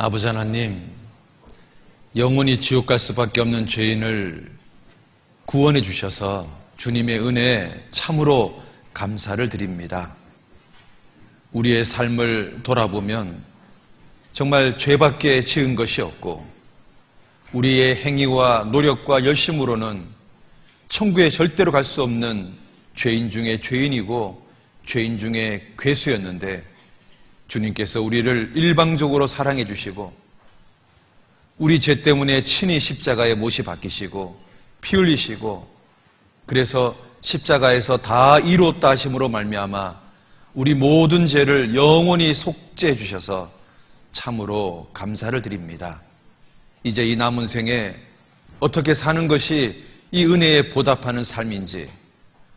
아버지 하나님, 영원히 지옥 갈 수밖에 없는 죄인을 구원해 주셔서 주님의 은혜에 참으로 감사를 드립니다. 우리의 삶을 돌아보면 정말 죄밖에 지은 것이 없고 우리의 행위와 노력과 열심으로는 천국에 절대로 갈 수 없는 죄인 중에 죄인이고 죄인 중에 괴수였는데 주님께서 우리를 일방적으로 사랑해 주시고 우리 죄 때문에 친히 십자가에 못이 박히시고 피 흘리시고 그래서 십자가에서 다 이루었다 하심으로 말미암아 우리 모든 죄를 영원히 속죄해 주셔서 참으로 감사를 드립니다. 이제 이 남은 생에 어떻게 사는 것이 이 은혜에 보답하는 삶인지,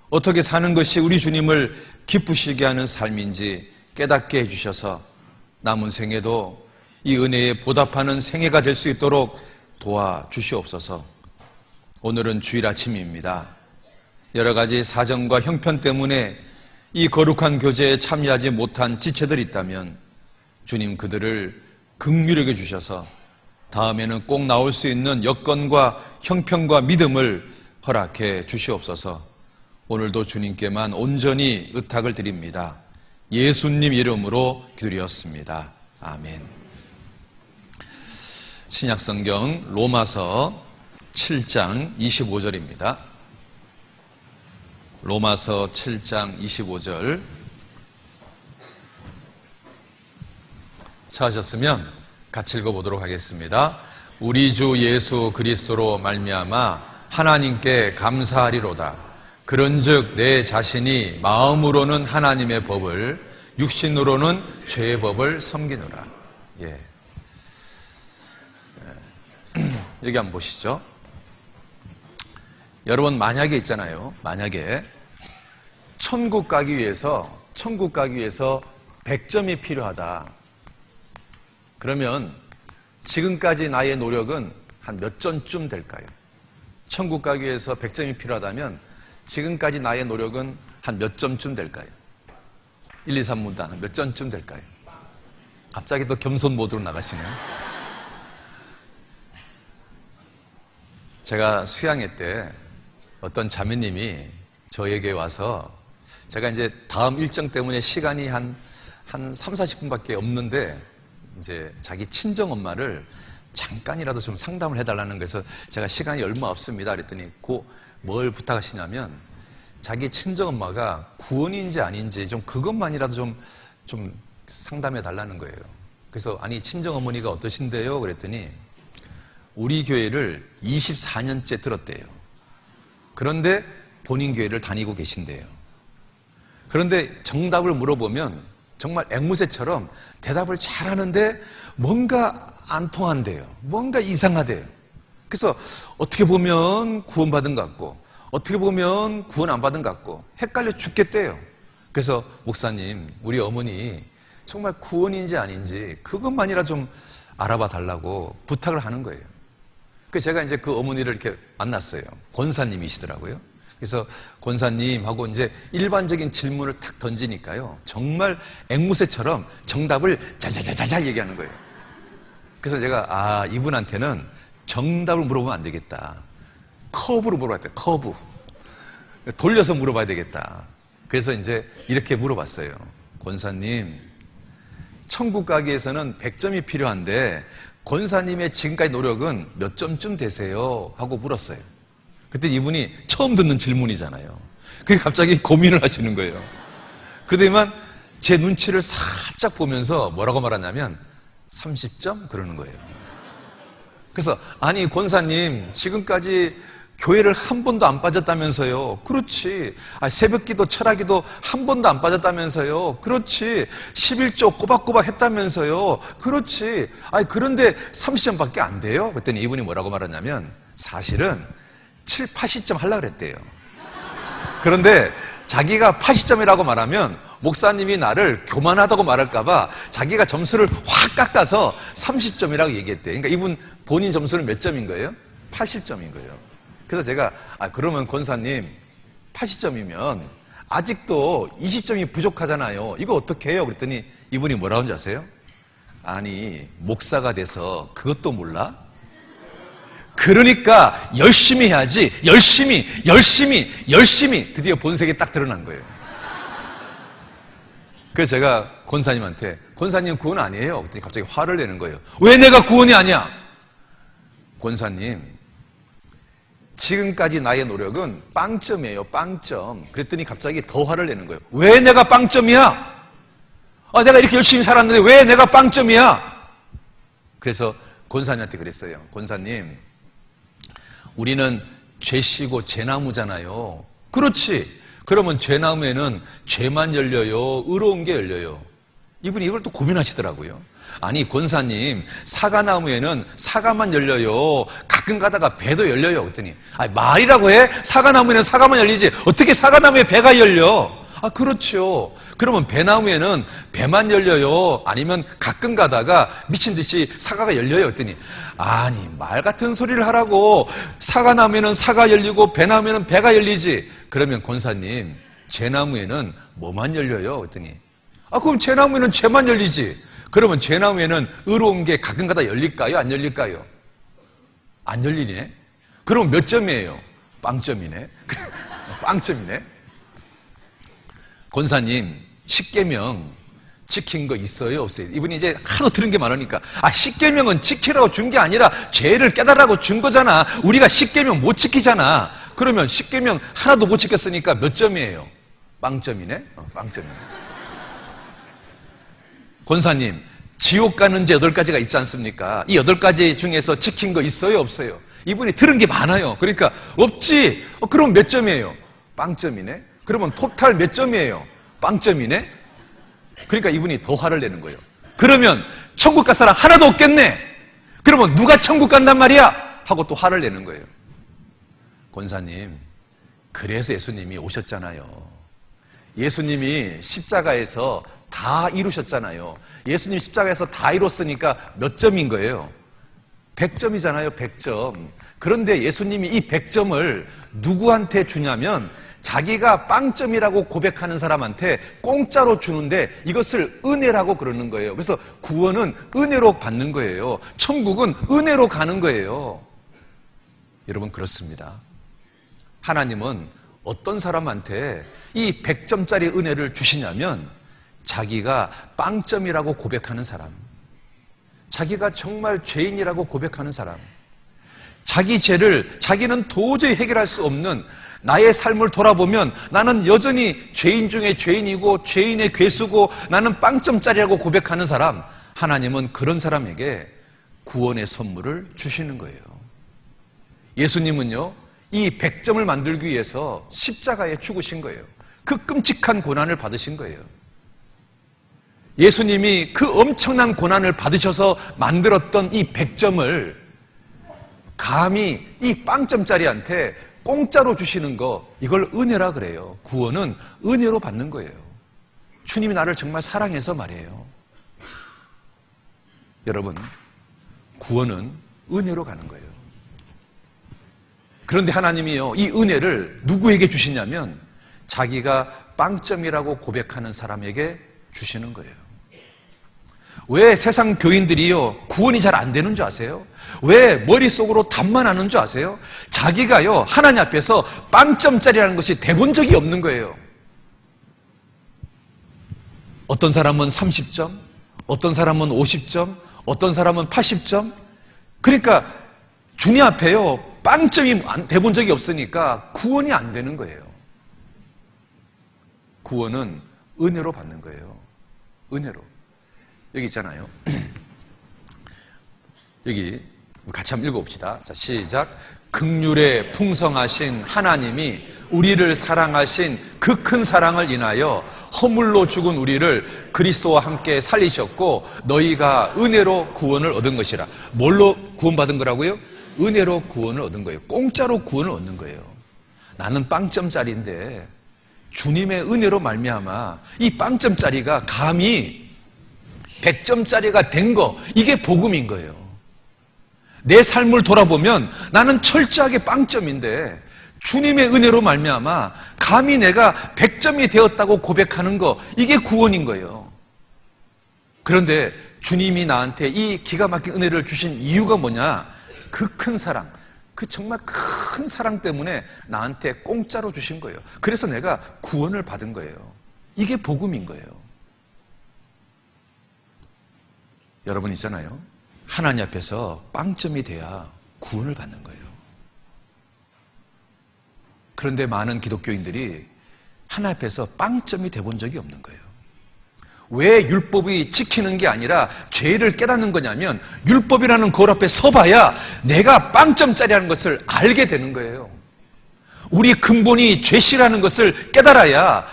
어떻게 사는 것이 우리 주님을 기쁘시게 하는 삶인지 깨닫게 해주셔서 남은 생에도 이 은혜에 보답하는 생애가 될 수 있도록 도와주시옵소서. 오늘은 주일 아침입니다. 여러 가지 사정과 형편 때문에 이 거룩한 교제에 참여하지 못한 지체들이 있다면 주님 그들을 긍휼히 여겨 주셔서 다음에는 꼭 나올 수 있는 여건과 형편과 믿음을 허락해 주시옵소서. 오늘도 주님께만 온전히 의탁을 드립니다. 예수님 이름으로 기도드렸습니다. 아멘. 신약성경 로마서 7장 25절입니다. 로마서 7장 25절 찾으셨으면 같이 읽어보도록 하겠습니다. 우리 주 예수 그리스도로 말미암아 하나님께 감사하리로다. 그런즉 내 자신이 마음으로는 하나님의 법을 육신으로는 죄의 법을 섬기노라. 여기 한번 보시죠. 여러분 만약에 있잖아요. 만약에 천국 가기 위해서 100점이 필요하다. 그러면 지금까지 나의 노력은 한 몇 점쯤 될까요? 천국 가기 위해서 100점이 필요하다면 지금까지 나의 노력은 한 몇 점쯤 될까요? 1, 2, 3문단 몇 점쯤 될까요? 갑자기 또 겸손 모드로 나가시네요. 제가 수양회 때 어떤 자매님이 저에게 와서 제가 이제 다음 일정 때문에 시간이 한 3, 40분밖에 없는데 이제 자기 친정 엄마를 잠깐이라도 좀 상담을 해달라는 거에서 제가 시간이 얼마 없습니다. 그랬더니 뭘 부탁하시냐면 자기 친정 엄마가 구원인지 아닌지 좀 그것만이라도 좀 상담해 달라는 거예요. 그래서 아니 친정 어머니가 어떠신데요? 그랬더니 우리 교회를 24년째 들었대요. 그런데 본인 교회를 다니고 계신대요. 그런데 정답을 물어보면 정말 앵무새처럼 대답을 잘하는데 뭔가 안 통한대요. 뭔가 이상하대요. 그래서 어떻게 보면 구원받은 것 같고 어떻게 보면 구원 안 받은 것 같고 헷갈려 죽겠대요. 그래서 목사님, 우리 어머니 정말 구원인지 아닌지 그것만이라 좀 알아봐 달라고 부탁을 하는 거예요. 그래서 제가 이제 그 어머니를 이렇게 만났어요. 권사님이시더라고요. 그래서 권사님하고 이제 일반적인 질문을 탁 던지니까요. 정말 앵무새처럼 정답을 자자자자자 얘기하는 거예요. 그래서 제가 이분한테는 정답을 물어보면 안 되겠다. 커브로 물어봐야 돼. 커브. 돌려서 물어봐야 되겠다. 그래서 이제 이렇게 물어봤어요. 권사님, 천국 가기 위해서는 100점이 필요한데 권사님의 지금까지 노력은 몇 점쯤 되세요? 하고 물었어요. 그때 이분이 처음 듣는 질문이잖아요. 그게 갑자기 고민을 하시는 거예요. 그러더니만 제 눈치를 살짝 보면서 뭐라고 말하냐면 30점? 그러는 거예요. 그래서 아니 권사님 지금까지 교회를 한 번도 안 빠졌다면서요. 그렇지. 새벽기도 철학기도 한 번도 안 빠졌다면서요. 그렇지. 11조 꼬박꼬박 했다면서요. 그렇지. 그런데 30점밖에 안 돼요. 그랬더니 이분이 뭐라고 말하냐면 사실은 7, 80점 하려고 그랬대요. 그런데 자기가 80점이라고 말하면 목사님이 나를 교만하다고 말할까봐 자기가 점수를 확 깎아서 30점이라고 얘기했대요. 그러니까 이분 본인 점수는 몇 점인 거예요? 80점인 거예요. 그래서 제가 그러면 권사님 80점이면 아직도 20점이 부족하잖아요. 이거 어떻게 해요? 그랬더니 이분이 뭐라고 하는지 아세요? 아니, 목사가 돼서 그것도 몰라? 그러니까 열심히 해야지. 열심히 드디어 본색이 딱 드러난 거예요. 그래서 제가 권사님한테 권사님 구원 아니에요? 그랬더니 갑자기 화를 내는 거예요. 왜 내가 구원이 아니야? 권사님, 지금까지 나의 노력은 빵점이에요. 빵점. 그랬더니 갑자기 더 화를 내는 거예요. 왜 내가 빵점이야? 내가 이렇게 열심히 살았는데 왜 내가 빵점이야? 그래서 권사님한테 그랬어요. 권사님, 우리는 죄씨고 죄나무잖아요. 그렇지. 그러면 죄나무에는 죄만 열려요? 의로운 게 열려요? 이분이 이걸 또 고민하시더라고요. 아니, 권사님, 사과나무에는 사과만 열려요? 가끔 가다가 배도 열려요? 그랬더니, 말이라고 해? 사과나무에는 사과만 열리지 어떻게 사과나무에 배가 열려? 그렇죠. 그러면 배나무에는 배만 열려요? 아니면 가끔 가다가 미친 듯이 사과가 열려요? 그랬더니, 아니, 말 같은 소리를 하라고. 사과나무에는 사과 열리고 배나무에는 배가 열리지. 그러면 권사님, 죄나무에는 뭐만 열려요? 그랬더니, 그럼 죄나무에는 죄만 열리지. 그러면 죄나무에는 의로운 게 가끔 가다 열릴까요? 안 열릴까요? 안 열리네? 그럼 몇 점이에요? 빵점이네? 빵점이네? 권사님, 십계명 지킨 거 있어요? 없어요? 이분이 이제 하도 들은 게 많으니까, 십계명은 지키라고 준 게 아니라 죄를 깨달으라고 준 거잖아. 우리가 십계명 못 지키잖아. 그러면 십계명 하나도 못 지켰으니까 몇 점이에요? 빵점이네? 빵점이네. 권사님, 지옥 가는 제 8가지가 있지 않습니까? 이 8가지 중에서 지킨 거 있어요? 없어요? 이분이 들은 게 많아요. 그러니까 없지. 그럼 몇 점이에요? 빵점이네. 그러면 토탈 몇 점이에요? 빵점이네. 그러니까 이분이 더 화를 내는 거예요. 그러면 천국 갈 사람 하나도 없겠네. 그러면 누가 천국 간단 말이야? 하고 또 화를 내는 거예요. 권사님, 그래서 예수님이 오셨잖아요. 예수님이 십자가에서 다 이루셨잖아요. 예수님 십자가에서 다 이뤘으니까 몇 점인 거예요? 100점이잖아요. 100점. 그런데 예수님이 이 100점을 누구한테 주냐면 자기가 빵점이라고 고백하는 사람한테 공짜로 주는데 이것을 은혜라고 그러는 거예요. 그래서 구원은 은혜로 받는 거예요. 천국은 은혜로 가는 거예요. 여러분, 그렇습니다. 하나님은 어떤 사람한테 이 100점짜리 은혜를 주시냐면 자기가 빵점이라고 고백하는 사람, 자기가 정말 죄인이라고 고백하는 사람, 자기 죄를 자기는 도저히 해결할 수 없는 나의 삶을 돌아보면 나는 여전히 죄인 중에 죄인이고 죄인의 괴수고 나는 빵점짜리라고 고백하는 사람, 하나님은 그런 사람에게 구원의 선물을 주시는 거예요. 예수님은요, 이 100점을 만들기 위해서 십자가에 죽으신 거예요. 그 끔찍한 고난을 받으신 거예요. 예수님이 그 엄청난 고난을 받으셔서 만들었던 이 100점을 감히 이 빵점짜리한테 공짜로 주시는 거, 이걸 은혜라 그래요. 구원은 은혜로 받는 거예요. 주님이 나를 정말 사랑해서 말이에요. 여러분, 구원은 은혜로 가는 거예요. 그런데 하나님이요, 이 은혜를 누구에게 주시냐면 자기가 빵점이라고 고백하는 사람에게 주시는 거예요. 왜 세상 교인들이요, 구원이 잘 안 되는 줄 아세요? 왜 머릿속으로 답만 하는 줄 아세요? 자기가요, 하나님 앞에서 빵점짜리라는 것이 돼본 적이 없는 거예요. 어떤 사람은 30점, 어떤 사람은 50점, 어떤 사람은 80점. 그러니까 주님 앞에요, 빵점이 돼본 적이 없으니까 구원이 안 되는 거예요. 구원은 은혜로 받는 거예요. 은혜로. 여기 있잖아요. 여기 같이 한번 읽어봅시다. 자, 시작. 긍휼에 풍성하신 하나님이 우리를 사랑하신 그 큰 사랑을 인하여 허물로 죽은 우리를 그리스도와 함께 살리셨고 너희가 은혜로 구원을 얻은 것이라. 뭘로 구원받은 거라고요? 은혜로 구원을 얻은 거예요. 공짜로 구원을 얻는 거예요. 나는 빵점짜리인데 주님의 은혜로 말미암아 이 빵점짜리가 감히 100점짜리가 된 거, 이게 복음인 거예요. 내 삶을 돌아보면 나는 철저하게 빵점인데 주님의 은혜로 말미암아 감히 내가 100점이 되었다고 고백하는 거, 이게 구원인 거예요. 그런데 주님이 나한테 이 기가 막힌 은혜를 주신 이유가 뭐냐? 그 큰 사랑, 그 정말 큰 사랑 때문에 나한테 공짜로 주신 거예요. 그래서 내가 구원을 받은 거예요. 이게 복음인 거예요. 여러분 있잖아요. 하나님 앞에서 빵점이 돼야 구원을 받는 거예요. 그런데 많은 기독교인들이 하나님 앞에서 빵점이 돼본 적이 없는 거예요. 왜 율법이 지키는 게 아니라 죄를 깨닫는 거냐면 율법이라는 거울 앞에 서봐야 내가 빵점짜리라는 것을 알게 되는 거예요. 우리 근본이 죄시라는 것을 깨달아야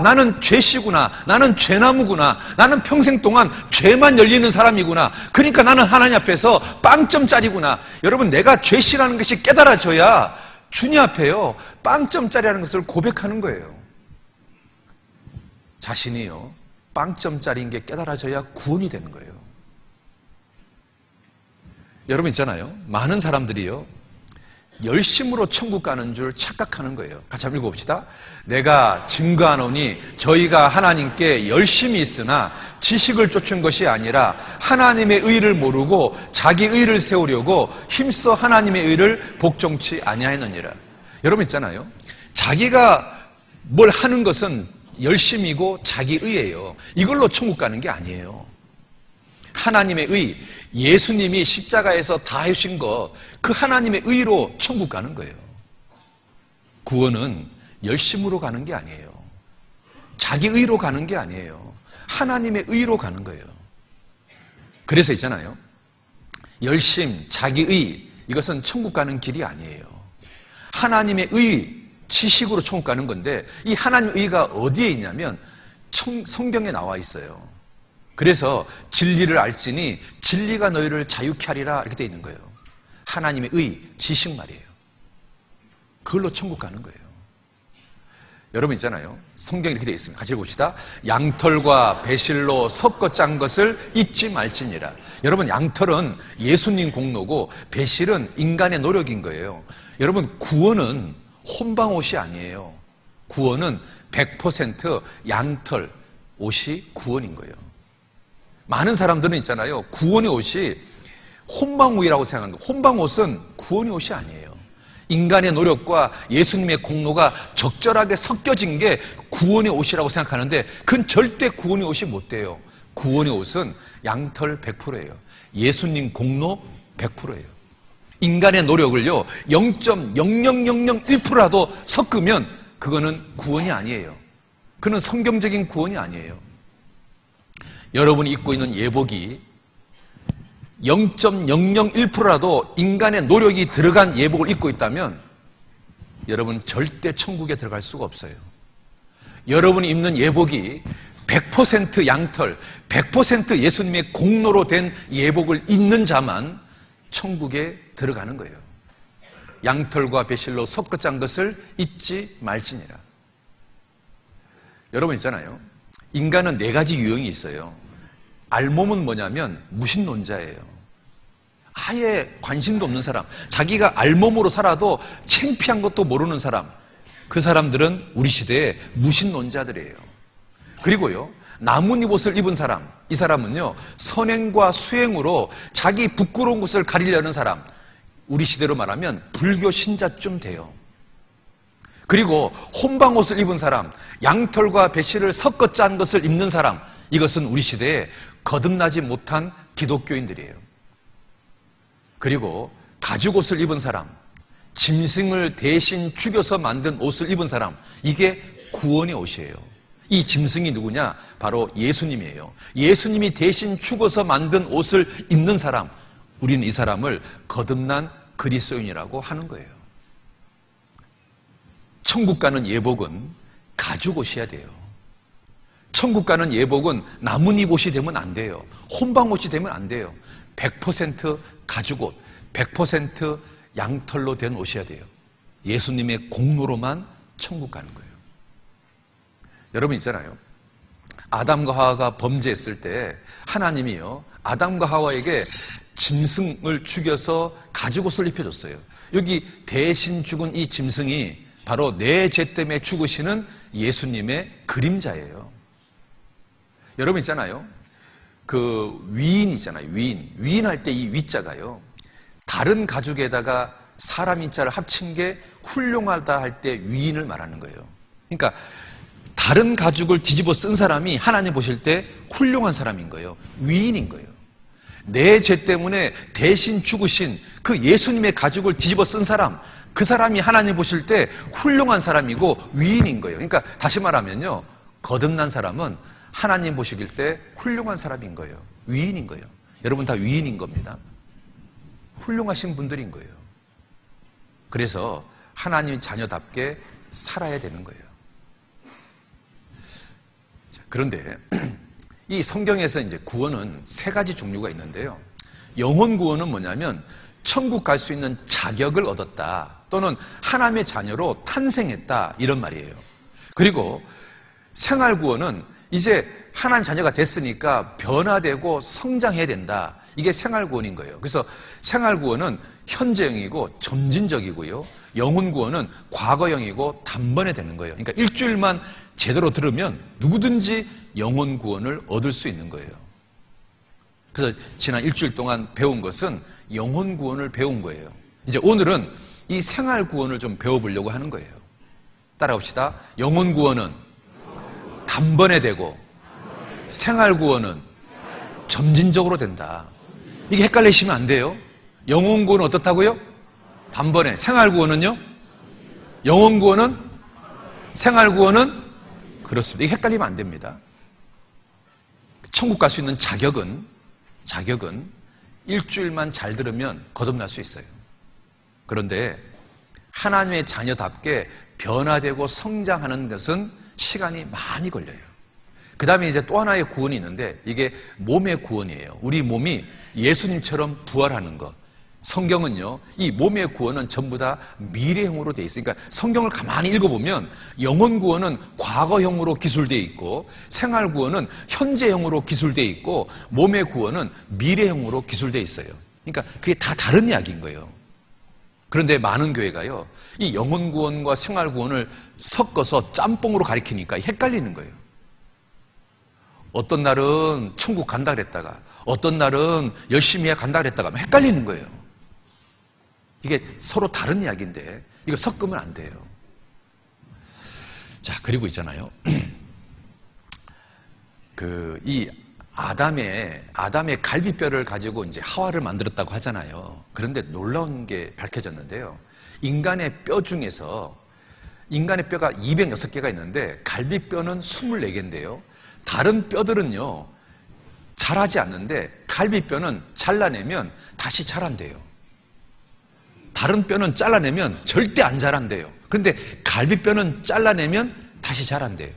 나는 죄시구나, 나는 죄나무구나, 나는 평생 동안 죄만 열리는 사람이구나, 그러니까 나는 하나님 앞에서 빵점짜리구나. 여러분, 내가 죄시라는 것이 깨달아져야 주님 앞에요 빵점짜리라는 것을 고백하는 거예요. 자신이요 빵점짜리인 게 깨달아져야 구원이 되는 거예요. 여러분 있잖아요. 많은 사람들이요 열심으로 천국 가는 줄 착각하는 거예요. 같이 한번 읽어봅시다. 내가 증거하노니 저희가 하나님께 열심히 있으나 지식을 쫓은 것이 아니라 하나님의 의를 모르고 자기 의를 세우려고 힘써 하나님의 의를 복종치 아니하였느니라. 여러분 있잖아요. 자기가 뭘 하는 것은 열심이고 자기 의예요. 이걸로 천국 가는 게 아니에요. 하나님의 의, 예수님이 십자가에서 다 해주신 거, 그 하나님의 의로 천국 가는 거예요. 구원은 열심으로 가는 게 아니에요. 자기 의로 가는 게 아니에요. 하나님의 의로 가는 거예요. 그래서 있잖아요. 열심, 자기 의, 이것은 천국 가는 길이 아니에요. 하나님의 의, 지식으로 천국 가는 건데 이 하나님의 의가 어디에 있냐면 성경에 나와 있어요. 그래서 진리를 알지니 진리가 너희를 자유케 하리라 이렇게 돼 있는 거예요. 하나님의 의, 지식 말이에요. 그걸로 천국 가는 거예요. 여러분 있잖아요. 성경에 이렇게 돼 있습니다. 같이 읽어봅시다. 양털과 배실로 섞어 짠 것을 잊지 말지니라. 여러분 양털은 예수님 공로고 배실은 인간의 노력인 거예요. 여러분 구원은 혼방옷이 아니에요. 구원은 100% 양털 옷이 구원인 거예요. 많은 사람들은 있잖아요. 구원의 옷이 혼방옷이라고 생각합니다. 혼방옷은 구원의 옷이 아니에요. 인간의 노력과 예수님의 공로가 적절하게 섞여진 게 구원의 옷이라고 생각하는데 그건 절대 구원의 옷이 못 돼요. 구원의 옷은 양털 100%예요. 예수님 공로 100%예요. 인간의 노력을요 0.00001%라도 섞으면 그거는 구원이 아니에요. 그는 성경적인 구원이 아니에요. 여러분이 입고 있는 예복이 0.001%라도 인간의 노력이 들어간 예복을 입고 있다면 여러분 절대 천국에 들어갈 수가 없어요. 여러분이 입는 예복이 100% 양털, 100% 예수님의 공로로 된 예복을 입는 자만 천국에 들어가는 거예요. 양털과 배실로 섞어 짠 것을 잊지 말지니라. 여러분 있잖아요. 인간은 4가지 유형이 있어요. 알몸은 뭐냐면 무신론자예요. 아예 관심도 없는 사람, 자기가 알몸으로 살아도 창피한 것도 모르는 사람, 그 사람들은 우리 시대의 무신론자들이에요. 그리고요 나뭇잎옷을 입은 사람, 이 사람은요 선행과 수행으로 자기 부끄러운 것을 가리려는 사람, 우리 시대로 말하면 불교 신자쯤 돼요. 그리고 혼방옷을 입은 사람, 양털과 배실을 섞어 짠 것을 입는 사람, 이것은 우리 시대에 거듭나지 못한 기독교인들이에요. 그리고 가죽옷을 입은 사람, 짐승을 대신 죽여서 만든 옷을 입은 사람, 이게 구원의 옷이에요. 이 짐승이 누구냐? 바로 예수님이에요. 예수님이 대신 죽어서 만든 옷을 입는 사람, 우리는 이 사람을 거듭난 그리스도인이라고 하는 거예요. 천국 가는 예복은 가죽옷이어야 돼요. 천국 가는 예복은 나뭇잎옷이 되면 안 돼요. 혼방옷이 되면 안 돼요. 100% 가죽옷, 100% 양털로 된 옷이어야 돼요. 예수님의 공로로만 천국 가는 거예요. 여러분 있잖아요. 아담과 하와가 범죄했을 때 하나님이요 아담과 하와에게 짐승을 죽여서 가죽옷을 입혀줬어요. 여기 대신 죽은 이 짐승이 바로 내 죄 때문에 죽으시는 예수님의 그림자예요. 여러분 있잖아요. 그 위인 있잖아요. 위인할 때 이 위자가요. 다른 가죽에다가 사람 인자를 합친 게 훌륭하다 할 때 위인을 말하는 거예요. 그러니까 다른 가죽을 뒤집어 쓴 사람이 하나님 보실 때 훌륭한 사람인 거예요. 위인인 거예요. 내 죄 때문에 대신 죽으신 그 예수님의 가죽을 뒤집어 쓴 사람, 그 사람이 하나님 보실 때 훌륭한 사람이고 위인인 거예요. 그러니까 다시 말하면요, 거듭난 사람은 하나님 보시길 때 훌륭한 사람인 거예요. 위인인 거예요. 여러분 다 위인인 겁니다. 훌륭하신 분들인 거예요. 그래서 하나님 자녀답게 살아야 되는 거예요. 자, 그런데 이 성경에서 이제 구원은 세 가지 종류가 있는데요. 영혼 구원은 뭐냐면 천국 갈 수 있는 자격을 얻었다, 또는 하나님의 자녀로 탄생했다, 이런 말이에요. 그리고 생활 구원은 이제 하나님 자녀가 됐으니까 변화되고 성장해야 된다. 이게 생활 구원인 거예요. 그래서 생활 구원은 현재형이고 점진적이고요. 영혼 구원은 과거형이고 단번에 되는 거예요. 그러니까 일주일만 제대로 들으면 누구든지 영혼 구원을 얻을 수 있는 거예요. 그래서 지난 일주일 동안 배운 것은 영혼 구원을 배운 거예요. 이제 오늘은 이 생활 구원을 좀 배워보려고 하는 거예요. 따라합시다. 영혼 구원은 단번에 되고 생활 구원은 점진적으로 된다. 이게 헷갈리시면 안 돼요. 영혼 구원은 어떻다고요? 단번에. 생활 구원은요? 영혼 구원은? 생활 구원은? 그렇습니다. 이게 헷갈리면 안 됩니다. 천국 갈 수 있는 자격은 일주일만 잘 들으면 거듭날 수 있어요. 그런데 하나님의 자녀답게 변화되고 성장하는 것은 시간이 많이 걸려요. 그 다음에 이제 또 하나의 구원이 있는데 이게 몸의 구원이에요. 우리 몸이 예수님처럼 부활하는 것. 성경은요, 이 몸의 구원은 전부 다 미래형으로 되어 있어요. 그러니까 성경을 가만히 읽어보면 영혼 구원은 과거형으로 기술되어 있고, 생활 구원은 현재형으로 기술되어 있고, 몸의 구원은 미래형으로 기술되어 있어요. 그러니까 그게 다 다른 이야기인 거예요. 그런데 많은 교회가요, 이 영혼 구원과 생활 구원을 섞어서 짬뽕으로 가리키니까 헷갈리는 거예요. 어떤 날은 천국 간다 그랬다가 어떤 날은 열심히 해 간다 그랬다가 헷갈리는 거예요. 이게 서로 다른 이야기인데 이거 섞으면 안 돼요. 자, 그리고 있잖아요. 이 아담의 갈비뼈를 가지고 이제 하와를 만들었다고 하잖아요. 그런데 놀라운 게 밝혀졌는데요. 인간의 뼈 중에서 인간의 뼈가 206개가 있는데 갈비뼈는 24개인데요. 다른 뼈들은요, 자라지 않는데 갈비뼈는 잘라내면 다시 자란대요. 다른 뼈는 잘라내면 절대 안 자란대요. 그런데 갈비뼈는 잘라내면 다시 자란대요.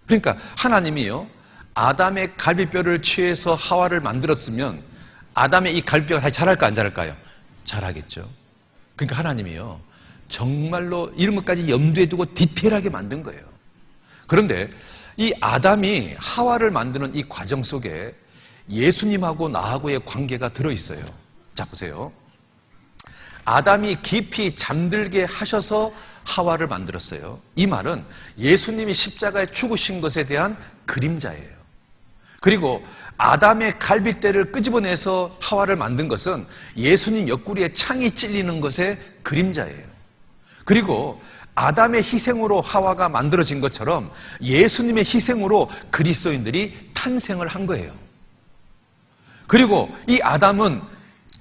그러니까 하나님이요, 아담의 갈비뼈를 취해서 하와를 만들었으면 아담의 이 갈비뼈가 다시 자랄까 안 자랄까요? 자라겠죠. 그러니까 하나님이요, 정말로 이런 것까지 염두에 두고 디테일하게 만든 거예요. 그런데 이 아담이 하와를 만드는 이 과정 속에 예수님하고 나하고의 관계가 들어있어요. 자, 보세요. 아담이 깊이 잠들게 하셔서 하와를 만들었어요. 이 말은 예수님이 십자가에 죽으신 것에 대한 그림자예요. 그리고 아담의 갈빗대를 끄집어내서 하와를 만든 것은 예수님 옆구리에 창이 찔리는 것의 그림자예요. 그리고 아담의 희생으로 하와가 만들어진 것처럼 예수님의 희생으로 그리스도인들이 탄생을 한 거예요. 그리고 이 아담은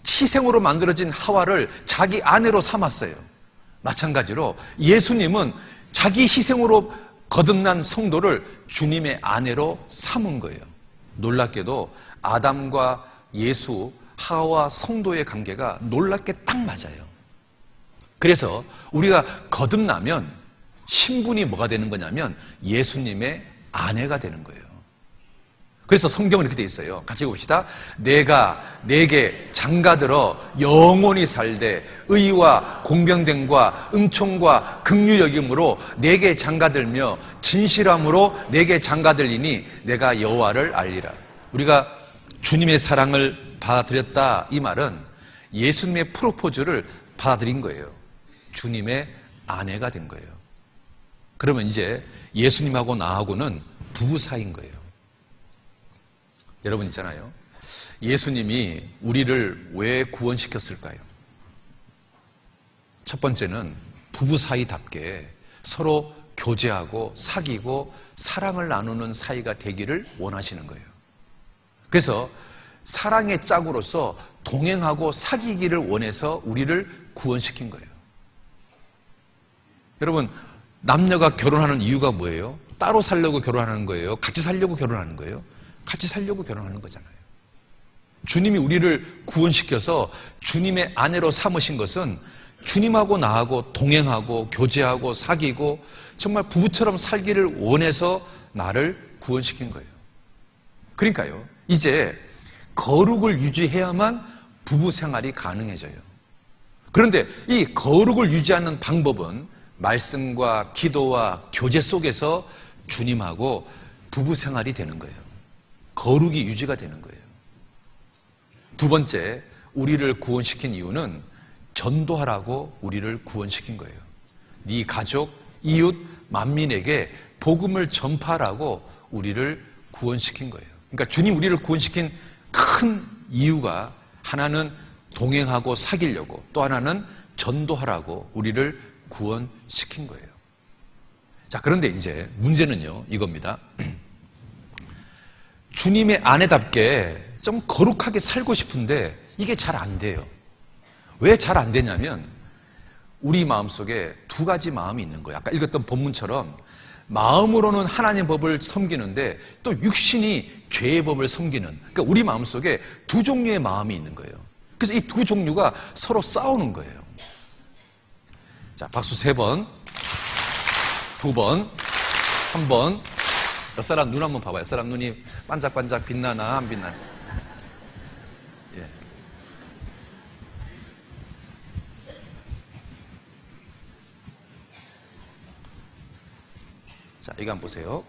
희생으로 만들어진 하와를 자기 아내로 삼았어요. 마찬가지로 예수님은 자기 희생으로 거듭난 성도를 주님의 아내로 삼은 거예요. 놀랍게도 아담과 예수, 하와 성도의 관계가 놀랍게 딱 맞아요. 그래서 우리가 거듭나면 신분이 뭐가 되는 거냐면 예수님의 아내가 되는 거예요. 그래서 성경은 이렇게 돼 있어요. 같이 봅시다. 내가 내게 장가들어 영원히 살되 의와 공병됨과 은총과 긍휼 여김으로 내게 장가들며 진실함으로 내게 장가들리니 내가 여호와를 알리라. 우리가 주님의 사랑을 받아들였다, 이 말은 예수님의 프로포즈를 받아들인 거예요. 주님의 아내가 된 거예요. 그러면 이제 예수님하고 나하고는 부부 사이인 거예요. 여러분 있잖아요. 예수님이 우리를 왜 구원시켰을까요? 첫 번째는 부부 사이답게 서로 교제하고 사귀고 사랑을 나누는 사이가 되기를 원하시는 거예요. 그래서 사랑의 짝으로서 동행하고 사귀기를 원해서 우리를 구원시킨 거예요. 여러분, 남녀가 결혼하는 이유가 뭐예요? 따로 살려고 결혼하는 거예요? 같이 살려고 결혼하는 거예요? 같이 살려고 결혼하는 거잖아요. 주님이 우리를 구원시켜서 주님의 아내로 삼으신 것은 주님하고 나하고 동행하고 교제하고 사귀고 정말 부부처럼 살기를 원해서 나를 구원시킨 거예요. 그러니까요, 이제 거룩을 유지해야만 부부 생활이 가능해져요. 그런데 이 거룩을 유지하는 방법은 말씀과 기도와 교제 속에서 주님하고 부부 생활이 되는 거예요. 거룩이 유지가 되는 거예요. 두 번째, 우리를 구원시킨 이유는 전도하라고 우리를 구원시킨 거예요. 네 가족, 이웃, 만민에게 복음을 전파하라고 우리를 구원시킨 거예요. 그러니까 주님 우리를 구원시킨 큰 이유가 하나는 동행하고 사귀려고, 또 하나는 전도하라고 우리를 구원시킨 거예요. 자, 그런데 이제 문제는요, 이겁니다. 주님의 아내답게 좀 거룩하게 살고 싶은데 이게 잘 안 돼요. 왜 잘 안 되냐면 우리 마음속에 두 가지 마음이 있는 거예요. 아까 읽었던 본문처럼 마음으로는 하나님의 법을 섬기는데 또 육신이 죄의 법을 섬기는, 그러니까 우리 마음속에 두 종류의 마음이 있는 거예요. 그래서 이 두 종류가 서로 싸우는 거예요. 자, 박수 3번, 2번, 1번. 옆 사람 눈 한번 봐봐요. 옆 사람 눈이 반짝반짝 빛나나 안 빛나나. 예. 자, 이거 한번 보세요.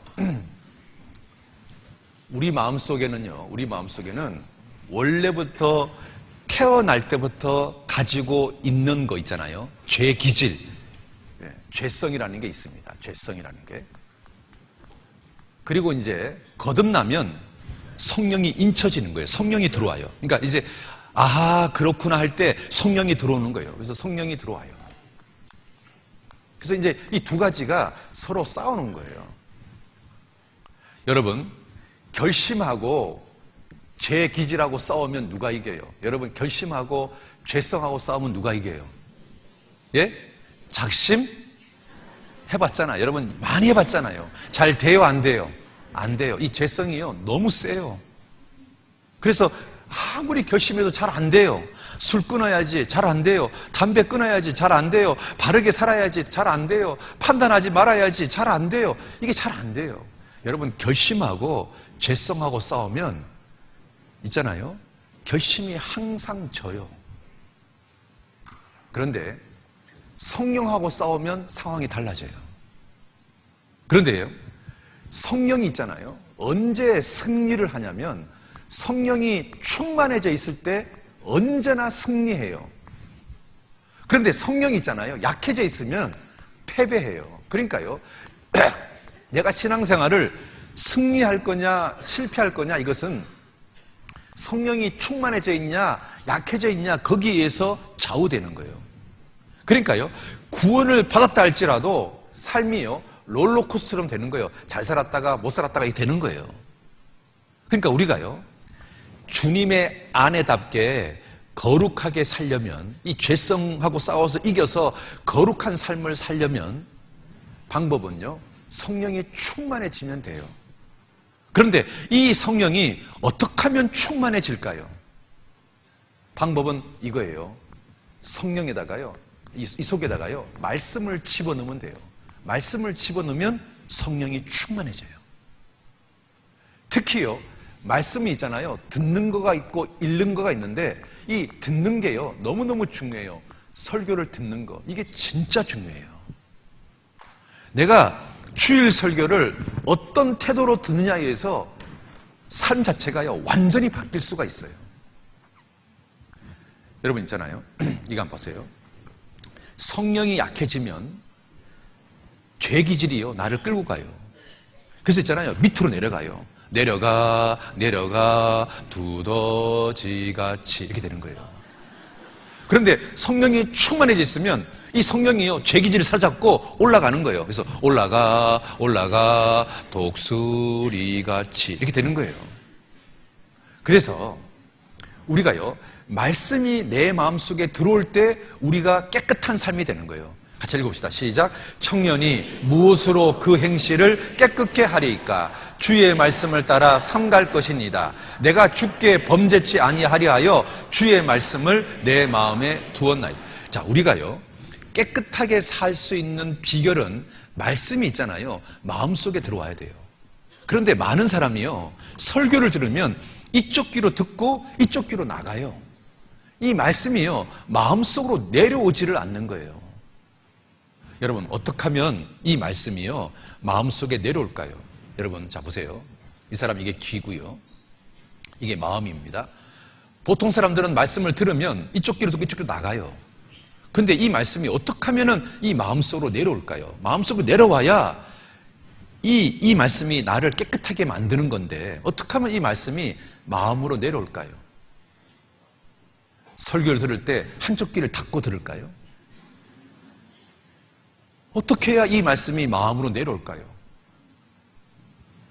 우리 마음속에는요, 우리 마음속에는 원래부터 태어날 때부터 가지고 있는 거 있잖아요. 죄 기질, 죄성이라는 게 있습니다. 죄성이라는 게. 그리고 이제 거듭나면 성령이 인쳐지는 거예요. 성령이 들어와요. 그러니까 이제 아하 그렇구나 할 때 성령이 들어오는 거예요. 그래서 성령이 들어와요. 그래서 이제 이 두 가지가 서로 싸우는 거예요. 여러분, 결심하고 죄 기질하고 싸우면 누가 이겨요? 여러분, 결심하고 죄성하고 싸우면 누가 이겨요? 예? 작심? 해봤잖아요. 여러분 많이 해봤잖아요. 잘 돼요, 안 돼요? 안 돼요. 이 죄성이요, 너무 세요. 그래서 아무리 결심해도 잘 안 돼요. 술 끊어야지, 잘 안 돼요. 담배 끊어야지, 잘 안 돼요. 바르게 살아야지, 잘 안 돼요. 판단하지 말아야지, 잘 안 돼요. 이게 잘 안 돼요. 여러분, 결심하고 죄성하고 싸우면 있잖아요, 결심이 항상 져요. 그런데 성령하고 싸우면 상황이 달라져요. 그런데요, 성령이 있잖아요, 언제 승리를 하냐면 성령이 충만해져 있을 때 언제나 승리해요. 그런데 성령이 있잖아요, 약해져 있으면 패배해요. 그러니까요, 내가 신앙생활을 승리할 거냐 실패할 거냐, 이것은 성령이 충만해져 있냐 약해져 있냐 거기에 의해서 좌우되는 거예요. 그러니까요, 구원을 받았다 할지라도 삶이요, 롤러코스터처럼 되는 거예요. 잘 살았다가 못 살았다가 되는 거예요. 그러니까 우리가요, 주님의 아내답게 거룩하게 살려면, 이 죄성하고 싸워서 이겨서 거룩한 삶을 살려면 방법은요, 성령이 충만해지면 돼요. 그런데 이 성령이 어떻게 하면 충만해질까요? 방법은 이거예요. 성령에다가요, 이 속에다가요, 말씀을 집어넣으면 돼요. 말씀을 집어넣으면 성령이 충만해져요. 특히요, 말씀이 있잖아요, 듣는 거가 있고 읽는 거가 있는데 이 듣는 게요, 너무너무 중요해요. 설교를 듣는 거, 이게 진짜 중요해요. 내가 주일 설교를 어떤 태도로 듣느냐에 의해서 삶 자체가요, 완전히 바뀔 수가 있어요. 여러분 있잖아요, 이거 한번 보세요. 성령이 약해지면 죄 기질이요, 나를 끌고 가요. 그래서 있잖아요, 밑으로 내려가요. 내려가 내려가 두더지같이 이렇게 되는 거예요. 그런데 성령이 충만해져 있으면 이 성령이요 죄기질을 사로잡고 올라가는 거예요. 그래서 올라가 올라가 독수리같이 이렇게 되는 거예요. 그래서 우리가요 말씀이 내 마음속에 들어올 때 우리가 깨끗한 삶이 되는 거예요. 같이 읽어봅시다. 시작. 청년이 무엇으로 그 행실을 깨끗게 하리이까? 주의 말씀을 따라 삼갈 것이니이다. 내가 주께 범죄치 아니하리 하여 주의 말씀을 내 마음에 두었나이다. 자, 우리가요 깨끗하게 살 수 있는 비결은 말씀이 있잖아요. 마음속에 들어와야 돼요. 그런데 많은 사람이요 설교를 들으면 이쪽 귀로 듣고 이쪽 귀로 나가요. 이 말씀이요 마음속으로 내려오지를 않는 거예요. 여러분 어떻게 하면 이 말씀이요 마음속에 내려올까요? 여러분 자 보세요. 이 사람 이게 귀고요 이게 마음입니다. 보통 사람들은 말씀을 들으면 이쪽 귀로 듣고 이쪽 귀로 나가요. 근데 이 말씀이 어떻게 하면 이 마음속으로 내려올까요? 마음속으로 내려와야 이 말씀이 나를 깨끗하게 만드는 건데 어떻게 하면 이 말씀이 마음으로 내려올까요? 설교를 들을 때 한쪽 귀를 닫고 들을까요? 어떻게 해야 이 말씀이 마음으로 내려올까요?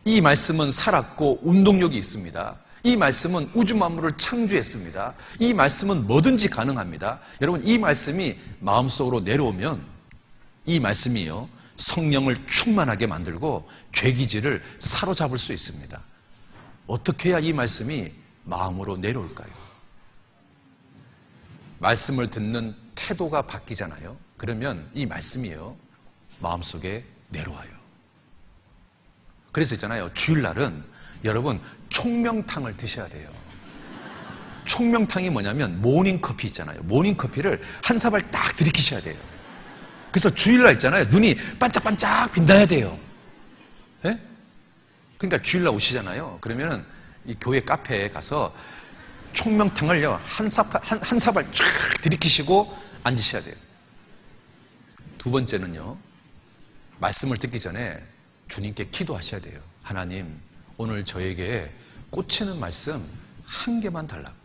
이 말씀은 살았고 운동력이 있습니다. 이 말씀은 우주 만물을 창조했습니다. 이 말씀은 뭐든지 가능합니다. 여러분 이 말씀이 마음속으로 내려오면 이 말씀이요 성령을 충만하게 만들고 죄기질을 사로잡을 수 있습니다. 어떻게 해야 이 말씀이 마음으로 내려올까요? 말씀을 듣는 태도가 바뀌잖아요. 그러면 이 말씀이요 마음속에 내려와요. 그래서 있잖아요 주일날은 여러분 총명탕을 드셔야 돼요. 총명탕이 뭐냐면 모닝커피 있잖아요. 모닝커피를 한 사발 딱 들이키셔야 돼요. 그래서 주일날 있잖아요 눈이 반짝반짝 빛나야 돼요. 네? 그러니까 주일날 오시잖아요. 그러면 이 교회 카페에 가서 총명탕을요 한 사발 쫙 들이키시고 앉으셔야 돼요. 두 번째는요 말씀을 듣기 전에 주님께 기도하셔야 돼요. 하나님 오늘 저에게 꽂히는 말씀 한 개만 달라고.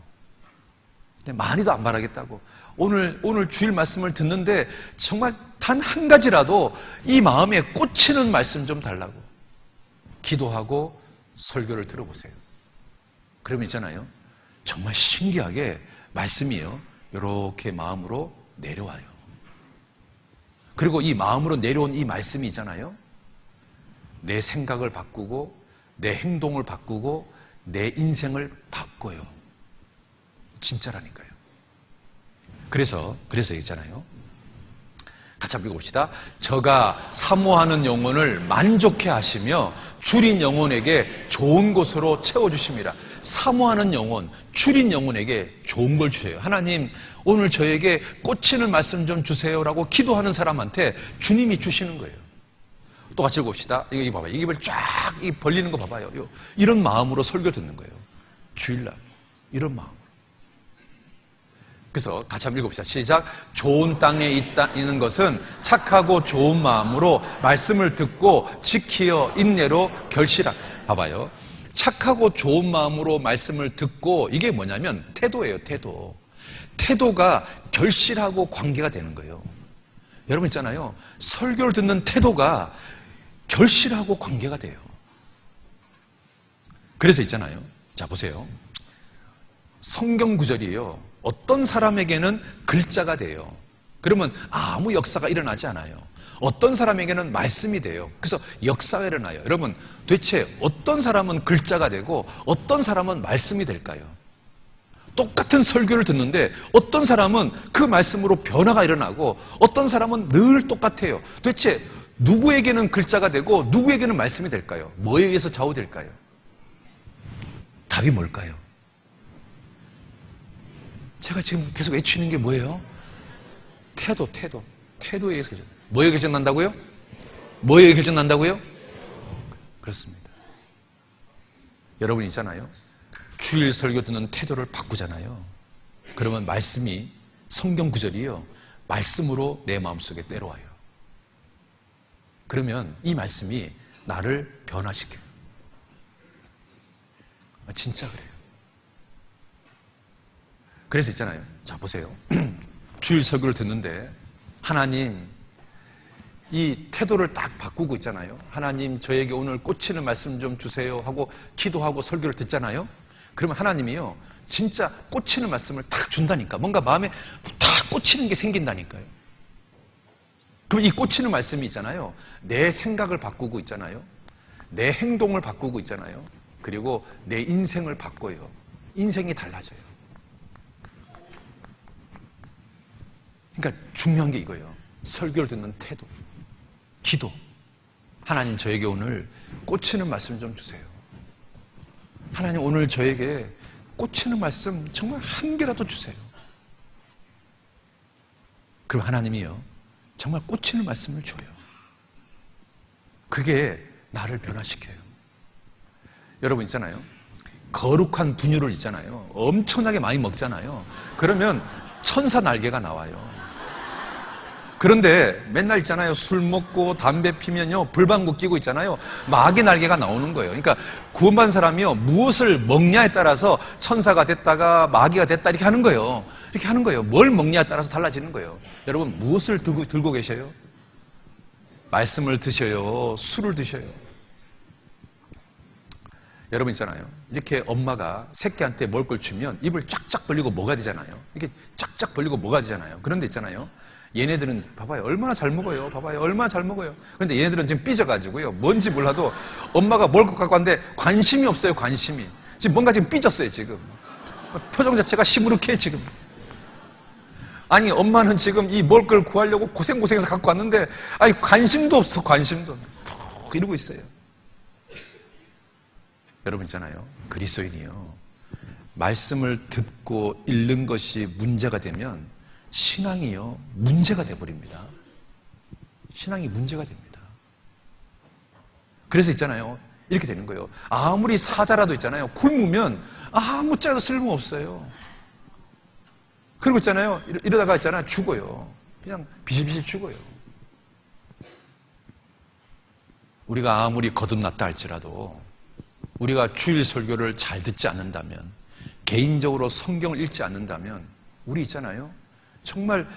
근데 많이도 안 바라겠다고. 오늘 주일 말씀을 듣는데 정말 단 한 가지라도 이 마음에 꽂히는 말씀 좀 달라고. 기도하고 설교를 들어보세요. 그러면 있잖아요 정말 신기하게 말씀이요 이렇게 마음으로 내려와요. 그리고 이 마음으로 내려온 이 말씀이 있잖아요 내 생각을 바꾸고 내 행동을 바꾸고 내 인생을 바꿔요. 진짜라니까요. 그래서 있잖아요 같이 한번 읽어봅시다. 저가 사모하는 영혼을 만족해 하시며 줄인 영혼에게 좋은 곳으로 채워주십니다. 사모하는 영혼, 줄인 영혼에게 좋은 걸 주세요. 하나님 오늘 저에게 꽂히는 말씀 좀 주세요라고 기도하는 사람한테 주님이 주시는 거예요. 또 같이 읽어봅시다. 이거 봐봐요. 입을 쫙 벌리는 거 봐봐요. 이런 마음으로 설교 듣는 거예요. 주일날 이런 마음. 그래서 같이 한번 읽어봅시다. 시작. 좋은 땅에 있는 것은 착하고 좋은 마음으로 말씀을 듣고 지키어 인내로 결실하. 봐봐요. 착하고 좋은 마음으로 말씀을 듣고 이게 뭐냐면 태도예요. 태도. 태도가 결실하고 관계가 되는 거예요. 여러분 있잖아요. 설교를 듣는 태도가 결실하고 관계가 돼요. 그래서 있잖아요. 자 보세요. 성경 구절이에요. 어떤 사람에게는 글자가 돼요. 그러면 아무 역사가 일어나지 않아요. 어떤 사람에게는 말씀이 돼요. 그래서 역사가 일어나요. 여러분 도대체 어떤 사람은 글자가 되고 어떤 사람은 말씀이 될까요? 똑같은 설교를 듣는데 어떤 사람은 그 말씀으로 변화가 일어나고 어떤 사람은 늘 똑같아요. 도대체 누구에게는 글자가 되고 누구에게는 말씀이 될까요? 뭐에 의해서 좌우될까요? 답이 뭘까요? 제가 지금 계속 외치는 게 뭐예요? 태도. 태도에 의해서 결정. 뭐에 결정난다고요? 뭐에 결정난다고요? 그렇습니다. 여러분 있잖아요. 주일 설교 듣는 태도를 바꾸잖아요. 그러면 말씀이 성경 구절이요. 말씀으로 내 마음속에 내려와요. 그러면 이 말씀이 나를 변화시켜요. 진짜 그래요. 그래서 있잖아요. 자, 보세요. 주일 설교를 듣는데 하나님 이 태도를 딱 바꾸고 있잖아요. 하나님 저에게 오늘 꽂히는 말씀 좀 주세요 하고 기도하고 설교를 듣잖아요. 그러면 하나님이요 진짜 꽂히는 말씀을 딱 준다니까. 뭔가 마음에 딱 꽂히는 게 생긴다니까요. 그럼 이 꽂히는 말씀이 있잖아요. 내 생각을 바꾸고 있잖아요. 내 행동을 바꾸고 있잖아요. 그리고 내 인생을 바꿔요. 인생이 달라져요. 그러니까 중요한 게 이거예요. 설교를 듣는 태도, 기도. 하나님 저에게 오늘 꽂히는 말씀 좀 주세요. 하나님 오늘 저에게 꽂히는 말씀 정말 한 개라도 주세요. 그럼 하나님이요 정말 꽂히는 말씀을 줘요. 그게 나를 변화시켜요. 여러분 있잖아요. 거룩한 분유를 있잖아요. 엄청나게 많이 먹잖아요. 그러면 천사 날개가 나와요. 그런데 맨날 있잖아요. 술 먹고 담배 피면요. 불방구 끼고 있잖아요. 마귀 날개가 나오는 거예요. 그러니까 구원받은 사람이요. 무엇을 먹냐에 따라서 천사가 됐다가 마귀가 됐다 이렇게 하는 거예요. 이렇게 하는 거예요. 뭘 먹냐에 따라서 달라지는 거예요. 여러분 무엇을 들고 계셔요? 말씀을 드셔요? 술을 드셔요? 여러분 있잖아요. 이렇게 엄마가 새끼한테 먹을 걸 주면 입을 쫙쫙 벌리고 먹어야 되잖아요. 이렇게 쫙쫙 벌리고 먹어야 되잖아요. 그런데 있잖아요. 얘네들은 봐봐요. 얼마나 잘 먹어요. 봐봐요. 얼마나 잘 먹어요. 그런데 얘네들은 지금 삐져가지고요. 뭔지 몰라도 엄마가 먹을 것 갖고 왔는데 관심이 없어요. 관심이. 지금 뭔가 지금 삐졌어요. 지금. 표정 자체가 시무룩해 지금. 아니 엄마는 지금 이 먹을 걸 구하려고 고생해서 갖고 왔는데 아니 관심도 없어. 관심도. 푹 이러고 있어요. 여러분 있잖아요. 그리스도인이요. 말씀을 듣고 읽는 것이 문제가 되면 신앙이요 문제가 돼버립니다. 신앙이 문제가 됩니다. 그래서 있잖아요. 이렇게 되는 거예요. 아무리 사자라도 있잖아요. 굶으면 아무짝에도 쓸모없어요. 그리고 있잖아요. 이러다가 있잖아요. 죽어요. 그냥 비실비실 죽어요. 우리가 아무리 거듭났다 할지라도 우리가 주일 설교를 잘 듣지 않는다면, 개인적으로 성경을 읽지 않는다면 우리 있잖아요. 정말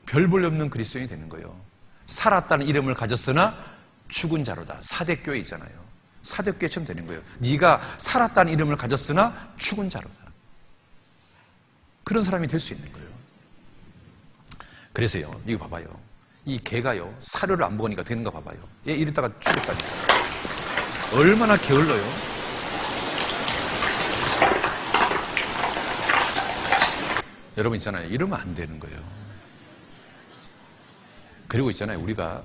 별 볼 없는 그리스도인이 되는 거예요. 살았다는 이름을 가졌으나 죽은 자로다. 사대교회 있잖아요. 사대교회처럼 되는 거예요. 네가 살았다는 이름을 가졌으나 죽은 자로다. 그런 사람이 될 수 있는 거예요. 그래서요. 이거 봐봐요. 이 개가요. 사료를 안 먹으니까 되는 거 봐봐요. 얘 이러다가 죽었다니까. 얼마나 게을러요. 여러분 있잖아요. 이러면 안 되는 거예요. 그리고 있잖아요. 우리가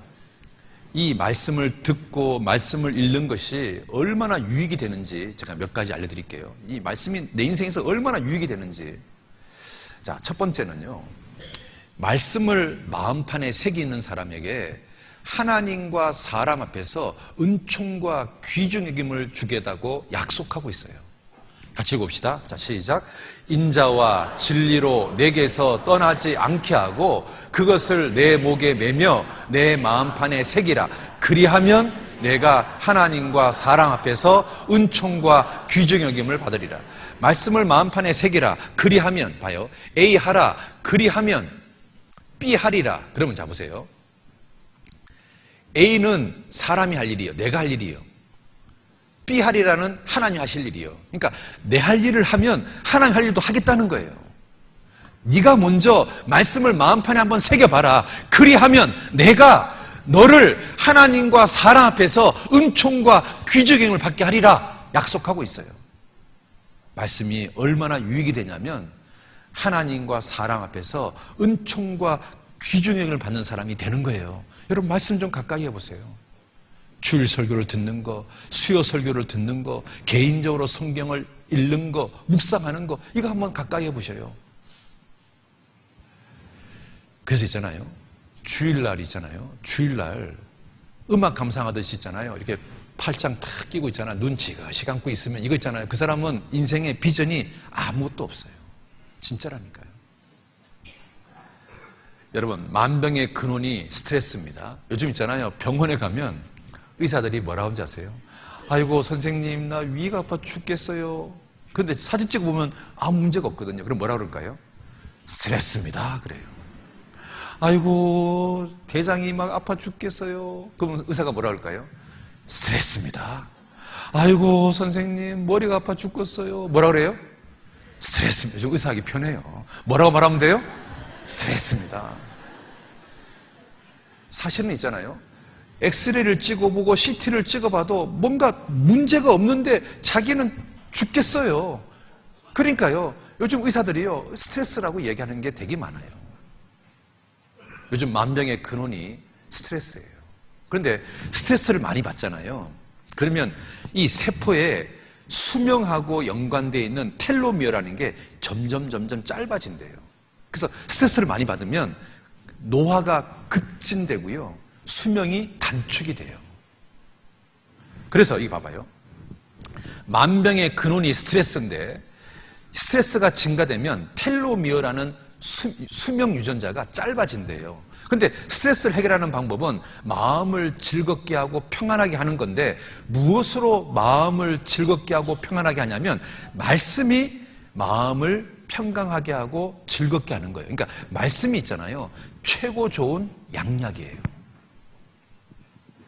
이 말씀을 듣고 말씀을 읽는 것이 얼마나 유익이 되는지 제가 몇 가지 알려드릴게요. 이 말씀이 내 인생에서 얼마나 유익이 되는지. 자, 첫 번째는요. 말씀을 마음판에 새기는 사람에게 하나님과 사람 앞에서 은총과 귀중여김을 주겠다고 약속하고 있어요. 같이 읽읍시다. 자, 시작. 인자와 진리로 내게서 떠나지 않게 하고 그것을 내 목에 매며 내 마음판에 새기라. 그리하면 내가 하나님과 사람 앞에서 은총과 귀중여김을 받으리라. 말씀을 마음판에 새기라. 그리하면, 봐요. A 하라. 그리하면 B 하리라. 그러면 자 보세요. A는 사람이 할 일이에요. 내가 할 일이에요. B 하리라는 하나님 하실 일이에요. 그러니까 내 할 일을 하면 하나님 할 일도 하겠다는 거예요. 네가 먼저 말씀을 마음판에 한번 새겨봐라. 그리하면 내가 너를 하나님과 사람 앞에서 은총과 귀중행을 받게 하리라 약속하고 있어요. 말씀이 얼마나 유익이 되냐면 하나님과 사람 앞에서 은총과 귀중행을 받는 사람이 되는 거예요. 여러분 말씀 좀 가까이 해보세요. 주일 설교를 듣는 거, 수요 설교를 듣는 거, 개인적으로 성경을 읽는 거, 묵상하는 거, 이거 한번 가까이 해보셔요. 그래서 있잖아요. 주일날 있잖아요. 주일날 음악 감상하듯이 있잖아요. 이렇게 팔짱 탁 끼고 있잖아요. 눈 지그시 감고 있으면 이거 있잖아요. 그 사람은 인생의 비전이 아무것도 없어요. 진짜라니까요. 여러분, 만병의 근원이 스트레스입니다. 요즘 있잖아요. 병원에 가면 의사들이 뭐라고 하는지 아세요? 아이고 선생님 나 위가 아파 죽겠어요. 그런데 사진 찍어보면 아무 문제가 없거든요. 그럼 뭐라 그럴까요? 스트레스입니다. 그래요. 아이고, 대장이 막 아파 죽겠어요. 그러면 의사가 뭐라 그럴까요? 스트레스입니다. 아이고, 선생님, 머리가 아파 죽겠어요. 뭐라 그래요? 스트레스입니다. 좀 의사하기 편해요. 뭐라고 말하면 돼요? 스트레스입니다. 사실은 있잖아요. 엑스레이를 찍어보고 CT를 찍어봐도 뭔가 문제가 없는데 자기는 죽겠어요. 그러니까요, 요즘 의사들이요, 스트레스라고 얘기하는 게 되게 많아요. 요즘 만병의 근원이 스트레스예요. 그런데 스트레스를 많이 받잖아요. 그러면 이 세포에 수명하고 연관되어 있는 텔로미어라는 게 점점 짧아진대요. 그래서 스트레스를 많이 받으면 노화가 급진되고요, 수명이 단축이 돼요. 그래서 이거 봐봐요. 만병의 근원이 스트레스인데 스트레스가 증가되면 텔로미어라는 수명 유전자가 짧아진대요. 근데 스트레스를 해결하는 방법은 마음을 즐겁게 하고 평안하게 하는 건데, 무엇으로 마음을 즐겁게 하고 평안하게 하냐면 말씀이 마음을 평강하게 하고 즐겁게 하는 거예요. 그러니까 말씀이 있잖아요, 최고 좋은 양약이에요.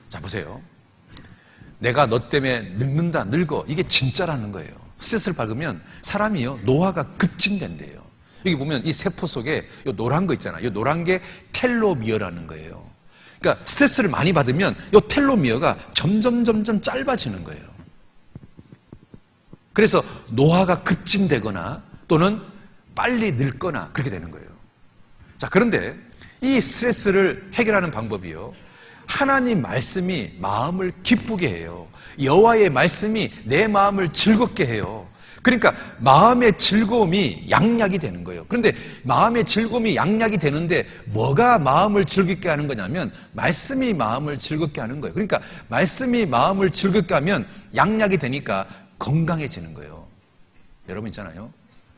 자, 보세요. 내가 너 때문에 늙는다, 늙어. 이게 진짜라는 거예요. 스트레스를 받으면 사람이요, 노화가 급진된대요. 여기 보면 이 세포 속에 이 노란 거 있잖아요. 이 노란 게 텔로미어라는 거예요. 그러니까 스트레스를 많이 받으면 이 텔로미어가 점점 짧아지는 거예요. 그래서 노화가 급진되거나 또는 빨리 늙거나 그렇게 되는 거예요. 자, 그런데 이 스트레스를 해결하는 방법이요, 하나님 말씀이 마음을 기쁘게 해요. 여호와의 말씀이 내 마음을 즐겁게 해요. 그러니까 마음의 즐거움이 양약이 되는 거예요. 그런데 마음의 즐거움이 양약이 되는데 뭐가 마음을 즐겁게 하는 거냐면 말씀이 마음을 즐겁게 하는 거예요. 그러니까 말씀이 마음을 즐겁게 하면 양약이 되니까 건강해지는 거예요. 여러분 있잖아요,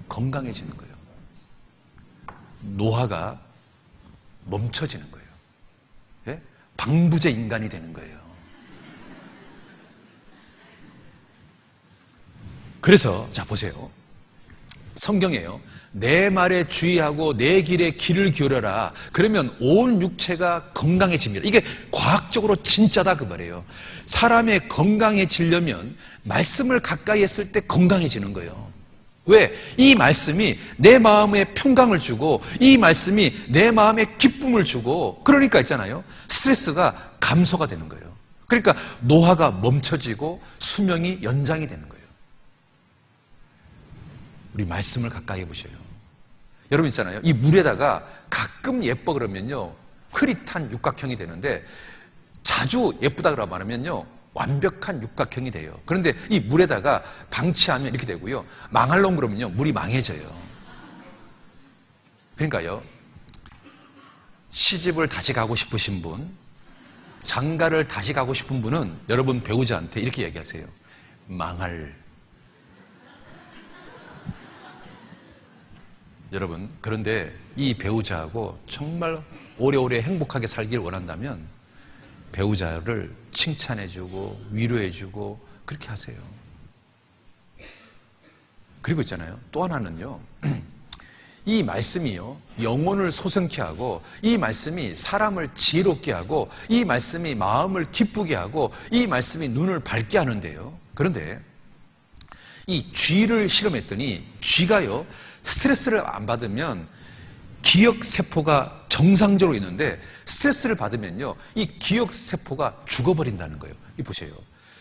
건강해지는 거예요. 노화가 멈춰지는 거예요. 예? 방부제 인간이 되는 거예요. 그래서 자, 보세요. 성경에요, 내 말에 주의하고 내 길에 귀를 기울여라. 그러면 온 육체가 건강해집니다. 이게 과학적으로 진짜다 그 말이에요. 사람의 건강해지려면 말씀을 가까이 했을 때 건강해지는 거예요. 왜? 이 말씀이 내 마음에 평강을 주고 이 말씀이 내 마음에 기쁨을 주고, 그러니까 있잖아요, 스트레스가 감소가 되는 거예요. 그러니까 노화가 멈춰지고 수명이 연장이 되는 거예요. 우리 말씀을 가까이 해보셔요. 여러분 있잖아요, 이 물에다가 가끔 예뻐 그러면요 흐릿한 육각형이 되는데, 자주 예쁘다 그러고 말하면요 완벽한 육각형이 돼요. 그런데 이 물에다가 방치하면 이렇게 되고요, 망할롱 그러면요 물이 망해져요. 그러니까요, 시집을 다시 가고 싶으신 분, 장가를 다시 가고 싶은 분은 여러분 배우자한테 이렇게 얘기하세요. 망할. 여러분, 그런데 이 배우자하고 정말 오래오래 행복하게 살길 원한다면 배우자를 칭찬해주고 위로해주고 그렇게 하세요. 그리고 있잖아요, 또 하나는요, 이 말씀이요 영혼을 소생케 하고, 이 말씀이 사람을 지혜롭게 하고, 이 말씀이 마음을 기쁘게 하고, 이 말씀이 눈을 밝게 하는데요, 그런데 이 쥐를 실험했더니 쥐가요 스트레스를 안 받으면 기억세포가 정상적으로 있는데, 스트레스를 받으면요 이 기억세포가 죽어버린다는 거예요. 이 보세요,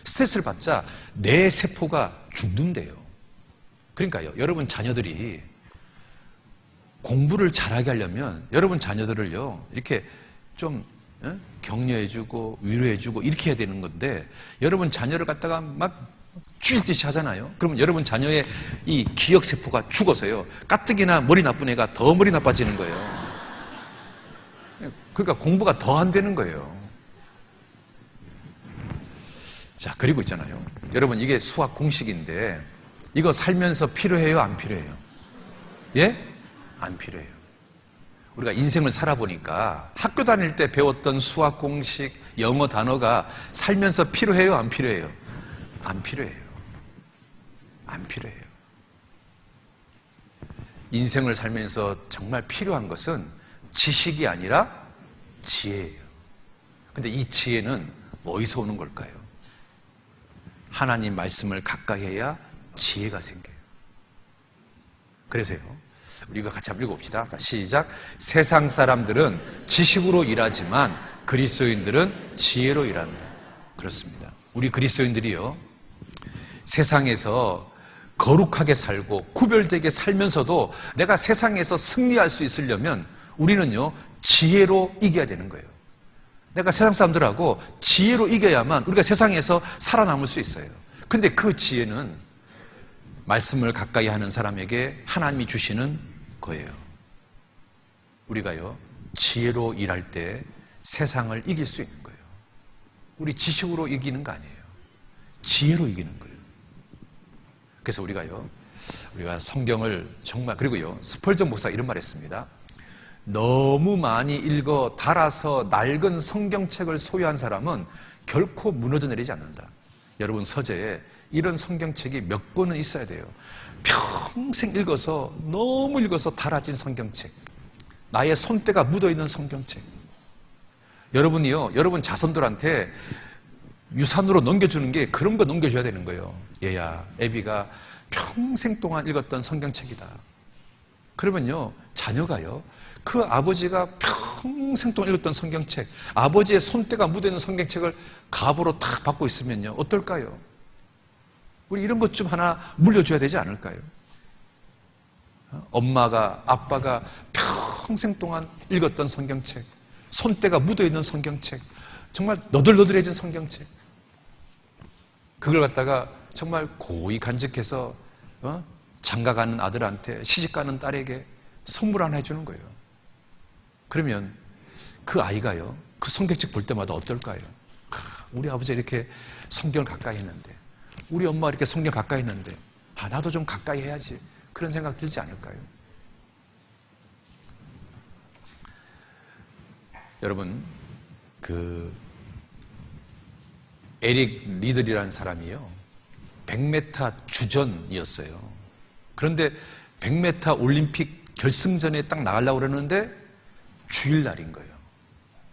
스트레스를 받자 뇌 세포가 죽는데요. 그러니까요, 여러분 자녀들이 공부를 잘하게 하려면 여러분 자녀들을요 이렇게 좀 격려해주고 위로해주고 이렇게 해야 되는 건데, 여러분 자녀를 갖다가 막 쥐듯이 하잖아요. 그러면 여러분 자녀의 이 기억세포가 죽어서요 가뜩이나 머리 나쁜 애가 더 머리 나빠지는 거예요. 그러니까 공부가 더 안 되는 거예요. 자, 그리고 있잖아요, 여러분 이게 수학 공식인데 이거 살면서 필요해요, 안 필요해요? 예? 안 필요해요. 우리가 인생을 살아보니까 학교 다닐 때 배웠던 수학 공식, 영어 단어가 살면서 필요해요, 안 필요해요? 안 필요해요. 안 필요해요. 인생을 살면서 정말 필요한 것은 지식이 아니라 지혜예요. 근데 이 지혜는 어디서 오는 걸까요? 하나님 말씀을 가까이 해야 지혜가 생겨요. 그래서요, 우리가 같이 한번 읽어봅시다. 자, 시작. 세상 사람들은 지식으로 일하지만 그리스도인들은 지혜로 일한다. 그렇습니다. 우리 그리스도인들이요, 세상에서 거룩하게 살고 구별되게 살면서도 내가 세상에서 승리할 수 있으려면 우리는요, 지혜로 이겨야 되는 거예요. 내가 세상 사람들하고 지혜로 이겨야만 우리가 세상에서 살아남을 수 있어요. 근데 그 지혜는 말씀을 가까이 하는 사람에게 하나님이 주시는 거예요. 우리가요, 지혜로 일할 때 세상을 이길 수 있는 거예요. 우리 지식으로 이기는 거 아니에요. 지혜로 이기는 거예요. 그래서 우리가 성경을 정말, 그리고요, 스펄전 목사가 이런 말 했습니다. 너무 많이 읽어 달아서 낡은 성경책을 소유한 사람은 결코 무너져 내리지 않는다. 여러분, 서재에 이런 성경책이 몇 권은 있어야 돼요. 평생 읽어서, 너무 읽어서 달아진 성경책, 나의 손때가 묻어있는 성경책. 여러분이요, 여러분 자손들한테 유산으로 넘겨주는 게 그런 거 넘겨줘야 되는 거예요. 얘야, 애비가 평생 동안 읽었던 성경책이다. 그러면요, 자녀가요, 그 아버지가 평생 동안 읽었던 성경책, 아버지의 손때가 묻어있는 성경책을 갑으로 딱 받고 있으면요, 어떨까요? 우리 이런 것 좀 하나 물려줘야 되지 않을까요? 엄마가, 아빠가 평생 동안 읽었던 성경책, 손때가 묻어있는 성경책, 정말 너덜너덜해진 성경책, 그걸 갖다가 정말 고이 간직해서 장가가는 아들한테, 시집가는 딸에게 선물 하나 해주는 거예요. 그러면 그 아이가요, 그 성경책 볼 때마다 어떨까요? 우리 아버지 이렇게 성경을 가까이 했는데, 우리 엄마 이렇게 성경 가까이 했는데, 나도 좀 가까이 해야지, 그런 생각 들지 않을까요? 여러분, 에릭 리들이라는 사람이요, 100m 주전이었어요. 그런데 100m 올림픽 결승전에 딱 나가려고 그러는데 주일날인 거예요.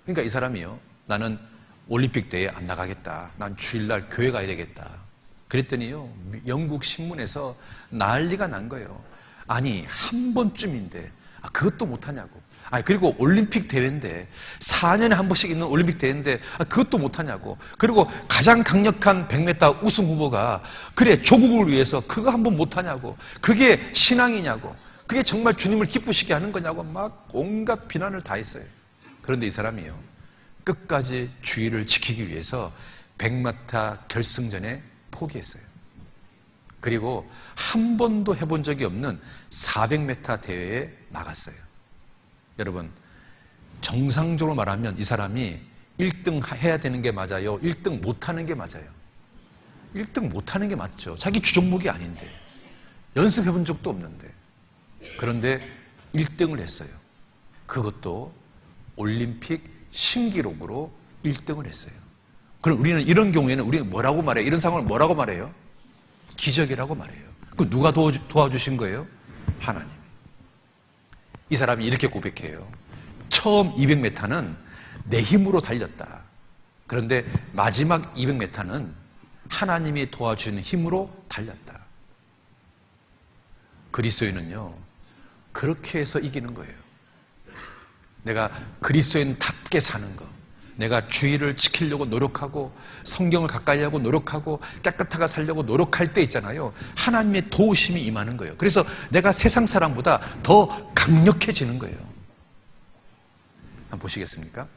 그러니까 이 사람이요, 나는 올림픽 대회에 안 나가겠다, 난 주일날 교회 가야 되겠다. 그랬더니요, 영국 신문에서 난리가 난 거예요. 아니, 한 번쯤인데 그것도 못하냐고. 그리고 올림픽 대회인데, 4년에 한 번씩 있는 올림픽 대회인데 그것도 못하냐고. 그리고 가장 강력한 100m 우승 후보가 그래, 조국을 위해서 그거 한 번 못하냐고. 그게 신앙이냐고. 그게 정말 주님을 기쁘시게 하는 거냐고 막 온갖 비난을 다 했어요. 그런데 이 사람이요, 끝까지 주의를 지키기 위해서 100m 결승전에 포기했어요. 그리고 한 번도 해본 적이 없는 400m 대회에 나갔어요. 여러분, 정상적으로 말하면 이 사람이 1등 해야 되는 게 맞아요? 1등 못하는 게 맞아요? 1등 못하는 게 맞죠. 자기 주종목이 아닌데, 연습해 본 적도 없는데. 그런데 1등을 했어요. 그것도 올림픽 신기록으로 1등을 했어요. 그럼 우리는 이런 경우에는 우리가 뭐라고 말해요? 이런 상황을 뭐라고 말해요? 기적이라고 말해요. 그럼 누가 도와주신 거예요? 하나님. 이 사람이 이렇게 고백해요. 처음 200m는 내 힘으로 달렸다. 그런데 마지막 200m는 하나님이 도와주는 힘으로 달렸다. 그리스도인은요, 그렇게 해서 이기는 거예요. 내가 그리스도인답게 사는 거, 내가 주의를 지키려고 노력하고 성경을 가까이 하고 노력하고 깨끗하게 살려고 노력할 때 있잖아요, 하나님의 도우심이 임하는 거예요. 그래서 내가 세상 사람보다 더 강력해지는 거예요. 한번 보시겠습니까?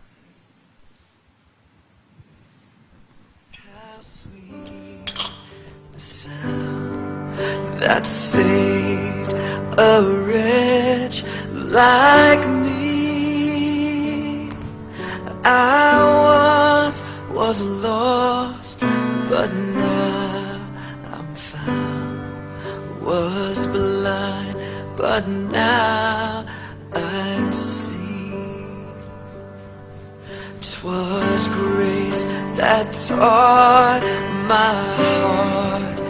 That saved a wretch like me. I once was lost, but now I'm found. Was blind, but now I see. 'Twas grace that taught my heart,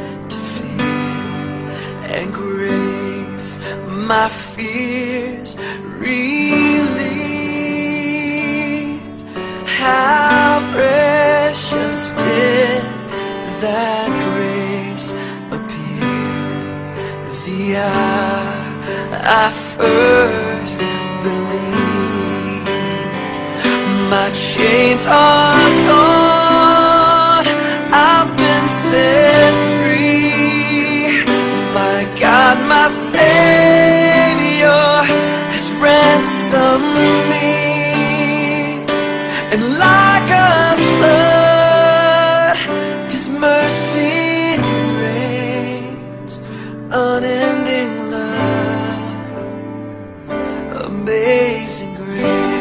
and grace my fears relieved. How precious did that grace appear the hour I first believed. My chains are gone, I've been set free. My God, my Savior has ransomed me. And like a flood, His mercy reigns. Unending love, amazing grace.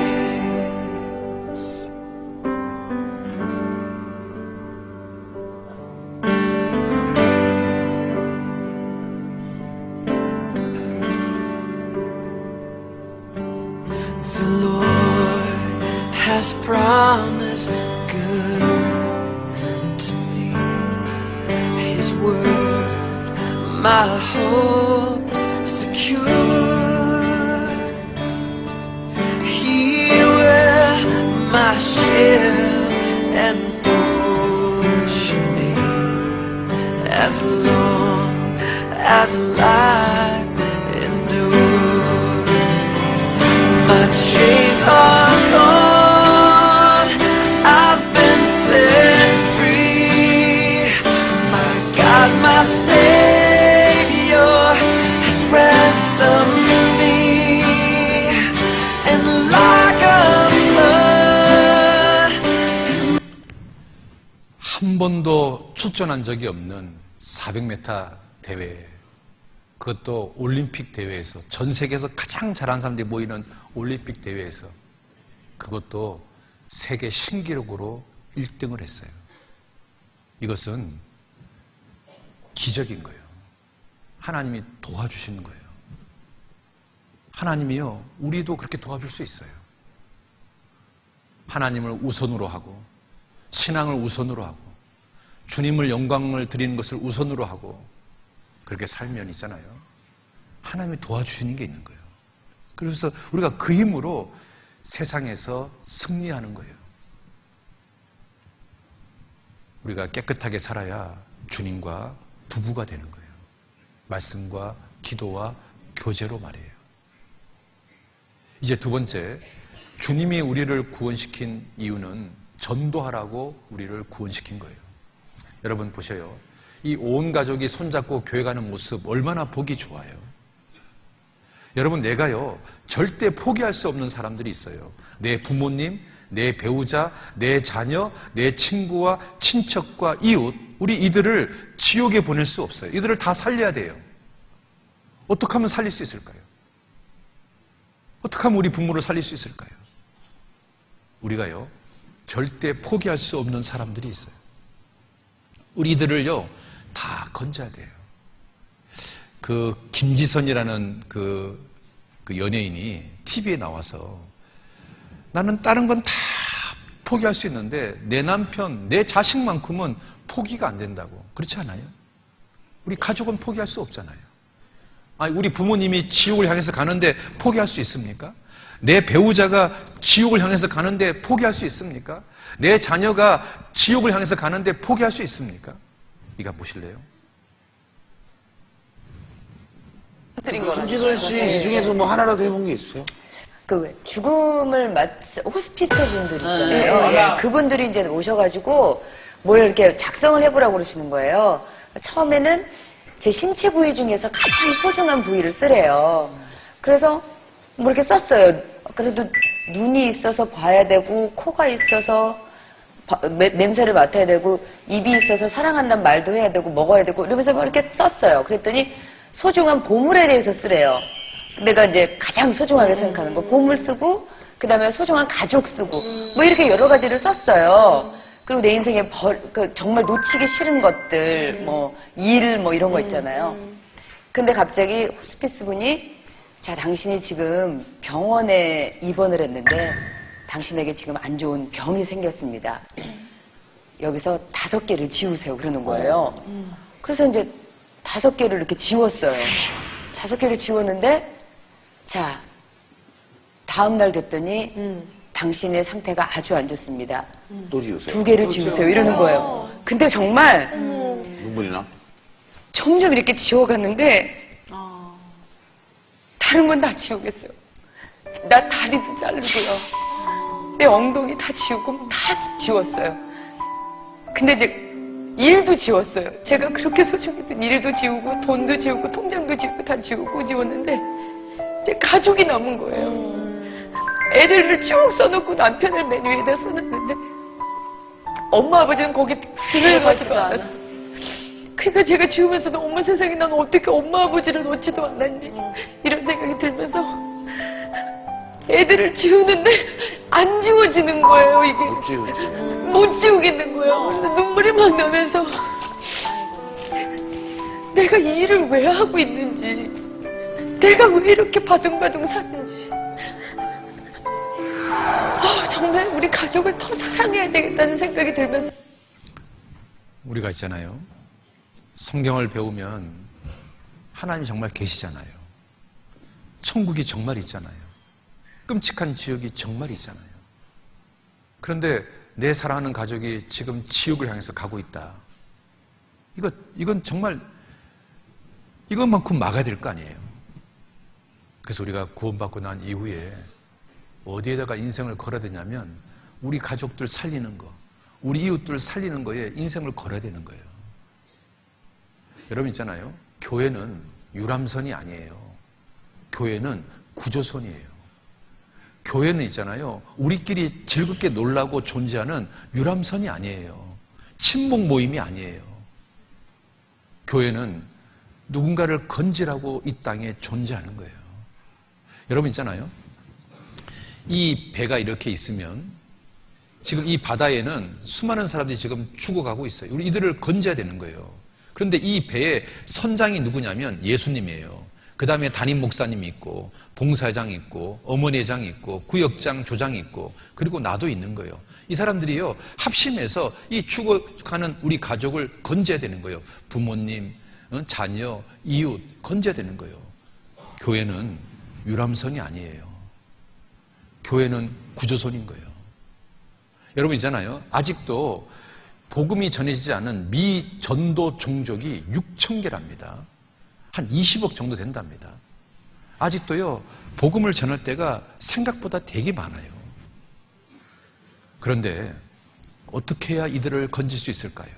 The Lord has promised good to me. His word, my hope secure. He will my shield and portion be, as long as life endures. My chains are gone, I've been set free. My God, my Savior has ransomed me. And like a flood, 한 번도 출전한 적이 없는 400m 대회, 그것도 올림픽 대회에서, 전 세계에서 가장 잘하는 사람들이 모이는 올림픽 대회에서, 그것도 세계 신기록으로 1등을 했어요. 이것은 기적인 거예요. 하나님이 도와주시는 거예요. 하나님이요, 우리도 그렇게 도와줄 수 있어요. 하나님을 우선으로 하고, 신앙을 우선으로 하고, 주님을 영광을 드리는 것을 우선으로 하고, 그렇게 살면 있잖아요, 하나님이 도와주시는 게 있는 거예요. 그래서 우리가 그 힘으로 세상에서 승리하는 거예요. 우리가 깨끗하게 살아야 주님과 부부가 되는 거예요. 말씀과 기도와 교제로 말이에요. 이제 두 번째, 주님이 우리를 구원시킨 이유는 전도하라고 우리를 구원시킨 거예요. 여러분 보셔요. 이 온 가족이 손잡고 교회 가는 모습 얼마나 보기 좋아요. 여러분, 내가요, 절대 포기할 수 없는 사람들이 있어요. 내 부모님, 내 배우자, 내 자녀, 내 친구와 친척과 이웃, 우리 이들을 지옥에 보낼 수 없어요. 이들을 다 살려야 돼요. 어떻게 하면 살릴 수 있을까요? 어떻게 하면 우리 부모를 살릴 수 있을까요? 우리가요, 절대 포기할 수 없는 사람들이 있어요. 우리 이들을요, 다 건져야 돼요. 그 김지선이라는 그 연예인이 TV에 나와서, 나는 다른 건 다 포기할 수 있는데 내 남편, 내 자식만큼은 포기가 안 된다고. 그렇지 않아요? 우리 가족은 포기할 수 없잖아요. 아니, 우리 부모님이 지옥을 향해서 가는데 포기할 수 있습니까? 내 배우자가 지옥을 향해서 가는데 포기할 수 있습니까? 내 자녀가 지옥을 향해서 가는데 포기할 수 있습니까? 이거 보실래요? 김지선 씨 이 중에서 뭐 하나라도 해본 게 있어요? 그 죽음을 호스피스 분들이 있잖아요. 그분들이 이제 오셔가지고 뭘 이렇게 작성을 해보라고 그러시는 거예요. 처음에는 제 신체 부위 중에서 가장 소중한 부위를 쓰래요. 그래서 뭐 이렇게 썼어요. 그래도 눈이 있어서 봐야 되고, 코가 있어서 냄새를 맡아야 되고, 입이 있어서 사랑한다는 말도 해야 되고, 먹어야 되고, 이러면서 뭐 이렇게 썼어요. 그랬더니 소중한 보물에 대해서 쓰래요. 내가 이제 가장 소중하게 생각하는 거 보물 쓰고, 그 다음에 소중한 가족 쓰고, 뭐 이렇게 여러 가지를 썼어요. 그리고 내 인생에 정말 놓치기 싫은 것들, 뭐 일 뭐 이런 거 있잖아요. 근데 갑자기 호스피스 분이, 자, 당신이 지금 병원에 입원을 했는데 당신에게 지금 안 좋은 병이 생겼습니다. 여기서 5개를 지우세요. 그러는 거예요. 그래서 이제 5개를 이렇게 지웠어요. 5개를 지웠는데 자, 다음 날 됐더니 당신의 상태가 아주 안 좋습니다. 또 지우세요. 2개를 지우세요. 이러는 거예요. 근데 정말 눈물이 나? 점점 이렇게 지워갔는데 다른 건 다 지우겠어요. 나 다리도 자르고요. 내 엉덩이 다 지우고 다 지웠어요. 근데 이제 일도 지웠어요. 제가 그렇게 소중했던 일도 지우고 돈도 지우고 통장도 지우고 다 지웠는데 이제 가족이 남은 거예요. 애들을 쭉 써놓고 남편을 맨 위에다 써놨는데 엄마 아버지는 거기 들어가지도 않았어요. 그러니까 제가 지우면서도 어머 세상에 난 어떻게 엄마 아버지를 놓지도 않았니 이런 생각이 들면서 애들을 지우는데 안 지워지는 거예요. 이게 못 지우지. 못 지우겠는 거예요. 그래서 눈물이 막 나면서 내가 이 일을 왜 하고 있는지, 내가 왜 이렇게 바둥바둥 사는지, 정말 우리 가족을 더 사랑해야 되겠다는 생각이 들면서 우리가 있잖아요. 성경을 배우면 하나님이 정말 계시잖아요. 천국이 정말 있잖아요. 끔찍한 지옥이 정말 있잖아요. 그런데 내 사랑하는 가족이 지금 지옥을 향해서 가고 있다. 이건 정말 이것만큼 막아야 될 거 아니에요. 그래서 우리가 구원받고 난 이후에 어디에다가 인생을 걸어야 되냐면 우리 가족들 살리는 거, 우리 이웃들 살리는 거에 인생을 걸어야 되는 거예요. 여러분 있잖아요. 교회는 유람선이 아니에요. 교회는 구조선이에요. 교회는 있잖아요. 우리끼리 즐겁게 놀라고 존재하는 유람선이 아니에요. 친목 모임이 아니에요. 교회는 누군가를 건지라고 이 땅에 존재하는 거예요. 여러분 있잖아요. 이 배가 이렇게 있으면 지금 이 바다에는 수많은 사람들이 지금 죽어가고 있어요. 우리 이들을 건져야 되는 거예요. 그런데 이 배의 선장이 누구냐면 예수님이에요. 그 다음에 담임 목사님이 있고 봉사장이 있고 어머니장이 있고 구역장 조장이 있고 그리고 나도 있는 거예요. 이 사람들이요 합심해서 이 죽어가는 우리 가족을 건져야 되는 거예요. 부모님, 자녀, 이웃 건져야 되는 거예요. 교회는 유람선이 아니에요. 교회는 구조선인 거예요. 여러분 있잖아요. 아직도 복음이 전해지지 않은 미전도 종족이 6,000개랍니다. 한 20억 정도 된답니다. 아직도요, 복음을 전할 때가 생각보다 되게 많아요. 그런데 어떻게 해야 이들을 건질 수 있을까요?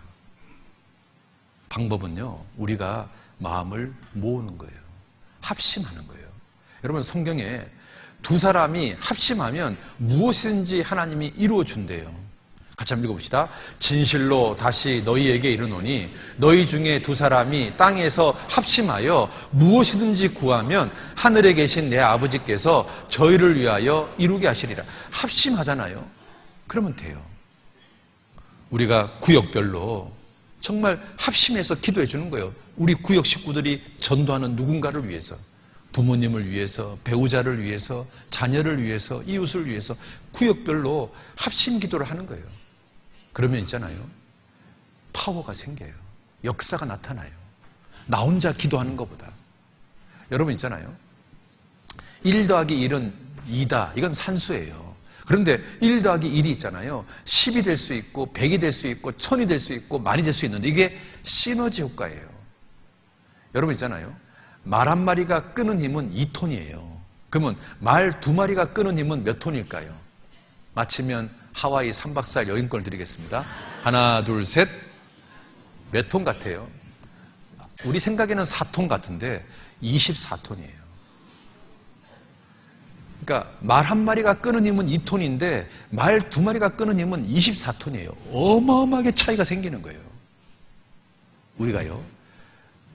방법은요, 우리가 마음을 모으는 거예요. 합심하는 거예요. 여러분, 성경에 두 사람이 합심하면 무엇이든지 하나님이 이루어 준대요. 같이 한번 읽어봅시다. 진실로 다시 너희에게 이르노니 너희 중에 두 사람이 땅에서 합심하여 무엇이든지 구하면 하늘에 계신 내 아버지께서 저희를 위하여 이루게 하시리라. 합심하잖아요. 그러면 돼요. 우리가 구역별로 정말 합심해서 기도해 주는 거예요. 우리 구역 식구들이 전도하는 누군가를 위해서, 부모님을 위해서, 배우자를 위해서, 자녀를 위해서, 이웃을 위해서 구역별로 합심 기도를 하는 거예요. 그러면 있잖아요. 파워가 생겨요. 역사가 나타나요. 나 혼자 기도하는 것보다. 여러분 있잖아요. 1 더하기 1은 2다. 이건 산수예요. 그런데 1 더하기 1이 있잖아요. 10이 될 수 있고 100이 될 수 있고 1000이 될 수 있고 만이 될 수 있는데 이게 시너지 효과예요. 여러분 있잖아요. 말 한 마리가 끄는 힘은 2톤이에요. 그러면 말 2마리가 끄는 힘은 몇 톤일까요? 마치면 하와이 3박 4일 여행권을 드리겠습니다. 하나, 둘, 셋. 몇 톤 같아요? 우리 생각에는 4톤 같은데 24톤이에요. 그러니까 말 한 마리가 끄는 힘은 2톤인데 말 2마리가 끄는 힘은 24톤이에요. 어마어마하게 차이가 생기는 거예요. 우리가요.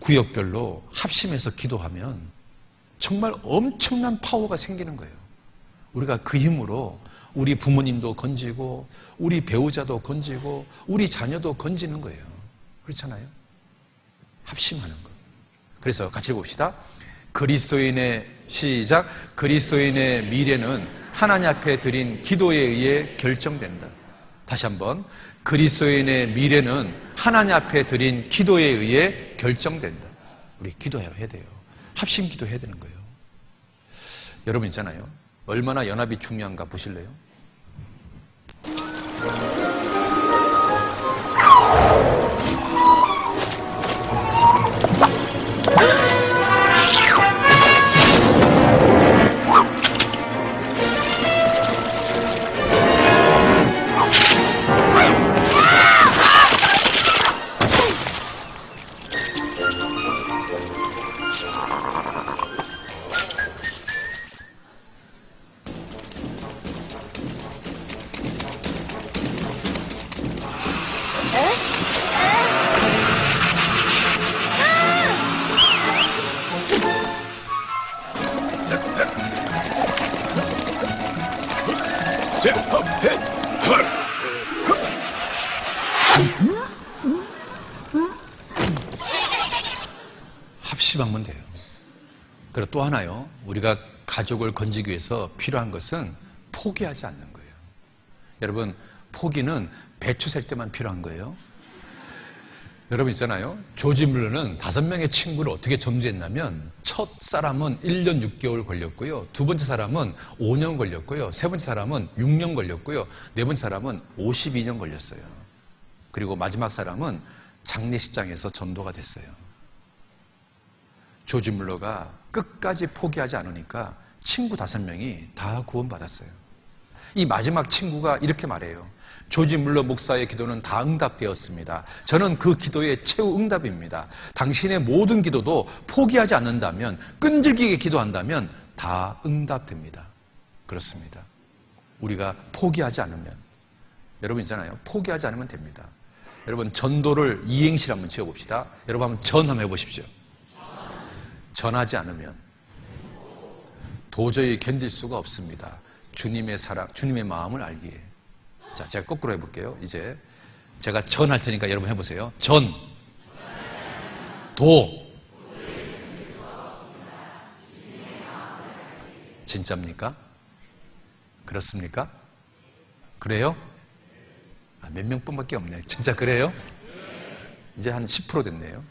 구역별로 합심해서 기도하면 정말 엄청난 파워가 생기는 거예요. 우리가 그 힘으로 우리 부모님도 건지고 우리 배우자도 건지고 우리 자녀도 건지는 거예요. 그렇잖아요. 합심하는 거. 그래서 같이 봅시다. 그리스도인의 시작. 그리스도인의 미래는 하나님 앞에 드린 기도에 의해 결정된다. 다시 한번. 그리스도인의 미래는 하나님 앞에 드린 기도에 의해 결정된다. 우리 기도해야 돼요. 합심 기도해야 되는 거예요. 여러분 있잖아요. 얼마나 연합이 중요한가 보실래요? 합심하면 돼요. 그리고 또 하나요. 우리가 가족을 건지기 위해서 필요한 것은 포기하지 않는 거예요. 여러분, 포기는 배추 셀 때만 필요한 거예요. 여러분 있잖아요. 조지 물러는 5명의 친구를 어떻게 정지했냐면 첫 사람은 1년 6개월 걸렸고요. 두 번째 사람은 5년 걸렸고요. 세 번째 사람은 6년 걸렸고요. 네 번째 사람은 52년 걸렸어요. 그리고 마지막 사람은 장례식장에서 전도가 됐어요. 조지 물러가 끝까지 포기하지 않으니까 친구 5명이 다 구원받았어요. 이 마지막 친구가 이렇게 말해요. 조지 물러 목사의 기도는 다 응답되었습니다. 저는 그 기도의 최후 응답입니다. 당신의 모든 기도도 포기하지 않는다면, 끈질기게 기도한다면 다 응답됩니다. 그렇습니다. 우리가 포기하지 않으면, 여러분 있잖아요. 포기하지 않으면 됩니다. 여러분 전도를 이행시를 한번 지어봅시다. 여러분 한번 전 한번 해보십시오. 전하지 않으면 도저히 견딜 수가 없습니다. 주님의 사랑, 주님의 마음을 알기에. 자, 제가 거꾸로 해볼게요. 이제 제가 전할 테니까 여러분 해보세요. 전, 도. 진짜입니까? 그렇습니까? 그래요? 몇 명뿐밖에 없네. 진짜 그래요? 이제 한 10% 됐네요.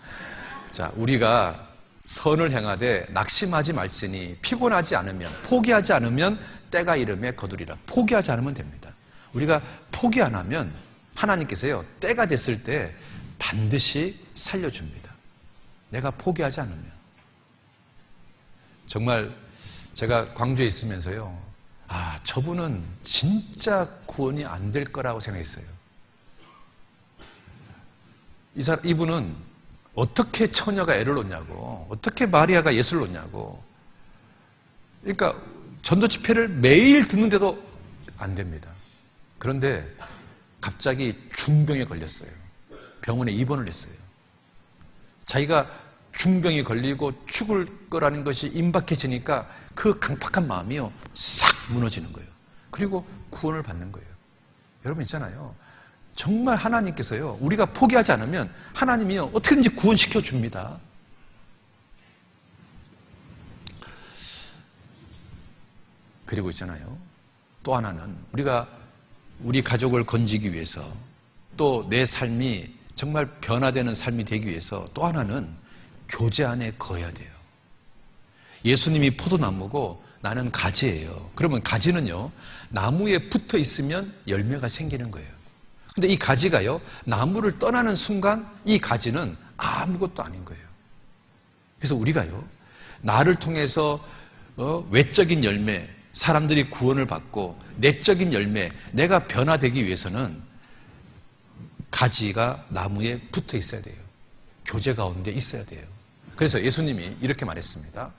자, 우리가 선을 행하되 낙심하지 말지니 피곤하지 않으면, 포기하지 않으면 때가 이름에 거두리라. 포기하지 않으면 됩니다. 우리가 포기 안 하면 하나님께서요, 때가 됐을 때 반드시 살려줍니다. 내가 포기하지 않으면. 정말 제가 광주에 있으면서요, 저분은 진짜 구원이 안 될 거라고 생각했어요. 이분은 어떻게 처녀가 애를 놓냐고, 어떻게 마리아가 예수를 놓냐고. 그러니까 전도 집회를 매일 듣는데도 안 됩니다. 그런데 갑자기 중병에 걸렸어요. 병원에 입원을 했어요. 자기가 중병이 걸리고 죽을 거라는 것이 임박해지니까 그 강팍한 마음이요, 싹 무너지는 거예요. 그리고 구원을 받는 거예요. 여러분 있잖아요. 정말 하나님께서요, 우리가 포기하지 않으면 하나님이요, 어떻게든지 구원시켜 줍니다. 그리고 있잖아요. 또 하나는 우리가 우리 가족을 건지기 위해서, 또 내 삶이 정말 변화되는 삶이 되기 위해서 또 하나는 교제 안에 거해야 돼요. 예수님이 포도나무고 나는 가지예요. 그러면 가지는요, 나무에 붙어 있으면 열매가 생기는 거예요. 근데 이 가지가요, 나무를 떠나는 순간 이 가지는 아무것도 아닌 거예요. 그래서 우리가요, 나를 통해서 외적인 열매, 사람들이 구원을 받고 내적인 열매, 내가 변화되기 위해서는 가지가 나무에 붙어 있어야 돼요. 교제 가운데 있어야 돼요. 그래서 예수님이 이렇게 말했습니다.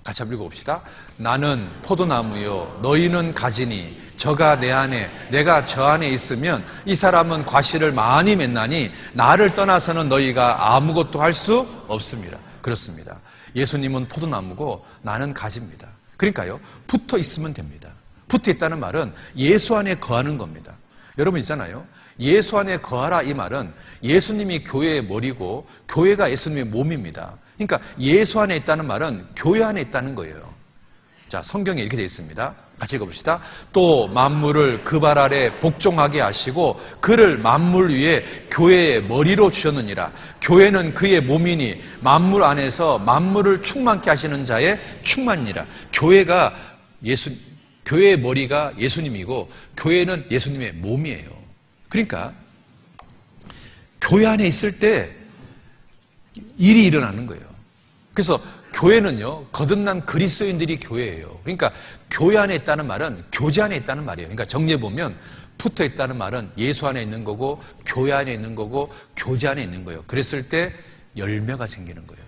같이 한번 읽어봅시다. 나는 포도나무요, 너희는 가지니 저가 내 안에, 내가 저 안에 있으면 이 사람은 과실을 많이 맺나니 나를 떠나서는 너희가 아무것도 할 수 없습니다. 그렇습니다. 예수님은 포도나무고 나는 가지입니다. 그러니까요, 붙어 있으면 됩니다. 붙어 있다는 말은 예수 안에 거하는 겁니다. 여러분 있잖아요. 예수 안에 거하라, 이 말은 예수님이 교회의 머리고 교회가 예수님의 몸입니다. 그러니까 예수 안에 있다는 말은 교회 안에 있다는 거예요. 자, 성경에 이렇게 되어 있습니다. 같이 읽어봅시다. 또 만물을 그 발 아래 복종하게 하시고 그를 만물 위에 교회의 머리로 주셨느니라. 교회는 그의 몸이니 만물 안에서 만물을 충만케 하시는 자의 충만이니라. 교회의 머리가 예수님이고 교회는 예수님의 몸이에요. 그러니까 교회 안에 있을 때 일이 일어나는 거예요. 그래서 교회는요, 거듭난 그리스도인들이 교회예요. 그러니까 교회 안에 있다는 말은 교제 안에 있다는 말이에요. 그러니까 정리해 보면 붙어 있다는 말은 예수 안에 있는 거고 교회 안에 있는 거고 교제 안에 있는 거예요. 그랬을 때 열매가 생기는 거예요.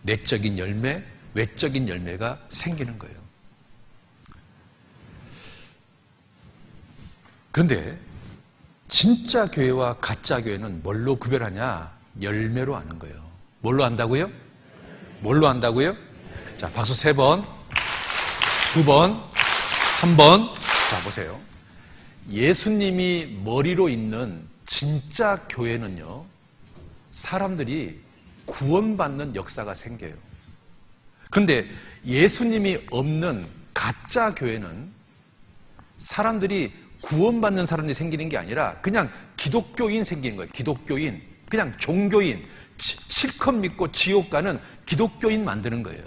내적인 열매, 외적인 열매가 생기는 거예요. 그런데 진짜 교회와 가짜 교회는 뭘로 구별하냐? 열매로 아는 거예요. 뭘로 안다고요? 뭘로 안다고요? 자, 박수 3번, 2번, 1번. 자, 보세요. 예수님이 머리로 있는 진짜 교회는요, 사람들이 구원받는 역사가 생겨요. 그런데 예수님이 없는 가짜 교회는 사람들이 구원받는 사람들이 생기는 게 아니라 그냥 기독교인 생기는 거예요. 기독교인. 그냥 종교인. 실컷 믿고 지옥 가는 기독교인 만드는 거예요.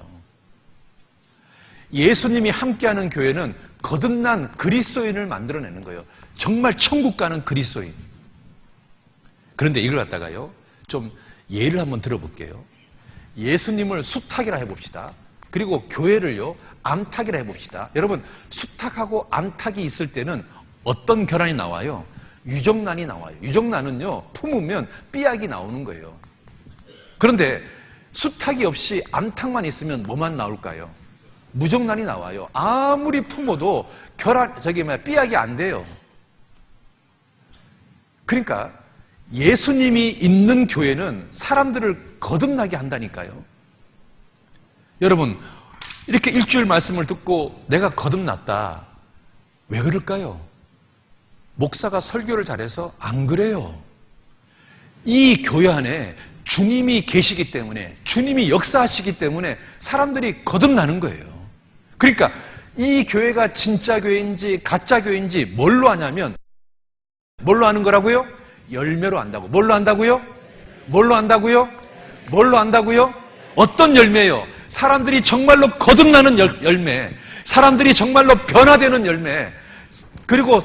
예수님이 함께하는 교회는 거듭난 그리스도인을 만들어내는 거예요. 정말 천국 가는 그리스도인. 그런데 이걸 갖다가요, 좀 예를 한번 들어볼게요. 예수님을 수탉이라 해봅시다. 그리고 교회를요, 암탉이라 해봅시다. 여러분, 수탉하고 암탉이 있을 때는 어떤 결함이 나와요? 유정란이 나와요. 유정란은요, 품으면 삐약이 나오는 거예요. 그런데 수탉이 없이 암탉만 있으면 뭐만 나올까요? 무정란이 나와요. 아무리 품어도 삐약이 안 돼요. 그러니까 예수님이 있는 교회는 사람들을 거듭나게 한다니까요. 여러분, 이렇게 일주일 말씀을 듣고 내가 거듭났다. 왜 그럴까요? 목사가 설교를 잘해서 안 그래요. 이 교회 안에 주님이 계시기 때문에, 주님이 역사하시기 때문에 사람들이 거듭나는 거예요. 그러니까 이 교회가 진짜 교회인지 가짜 교회인지 뭘로 아냐면, 뭘로 아는 거라고요? 열매로 안다고. 뭘로 안다고요? 뭘로 안다고요? 뭘로 안다고요? 어떤 열매요? 사람들이 정말로 거듭나는 열매, 사람들이 정말로 변화되는 열매, 그리고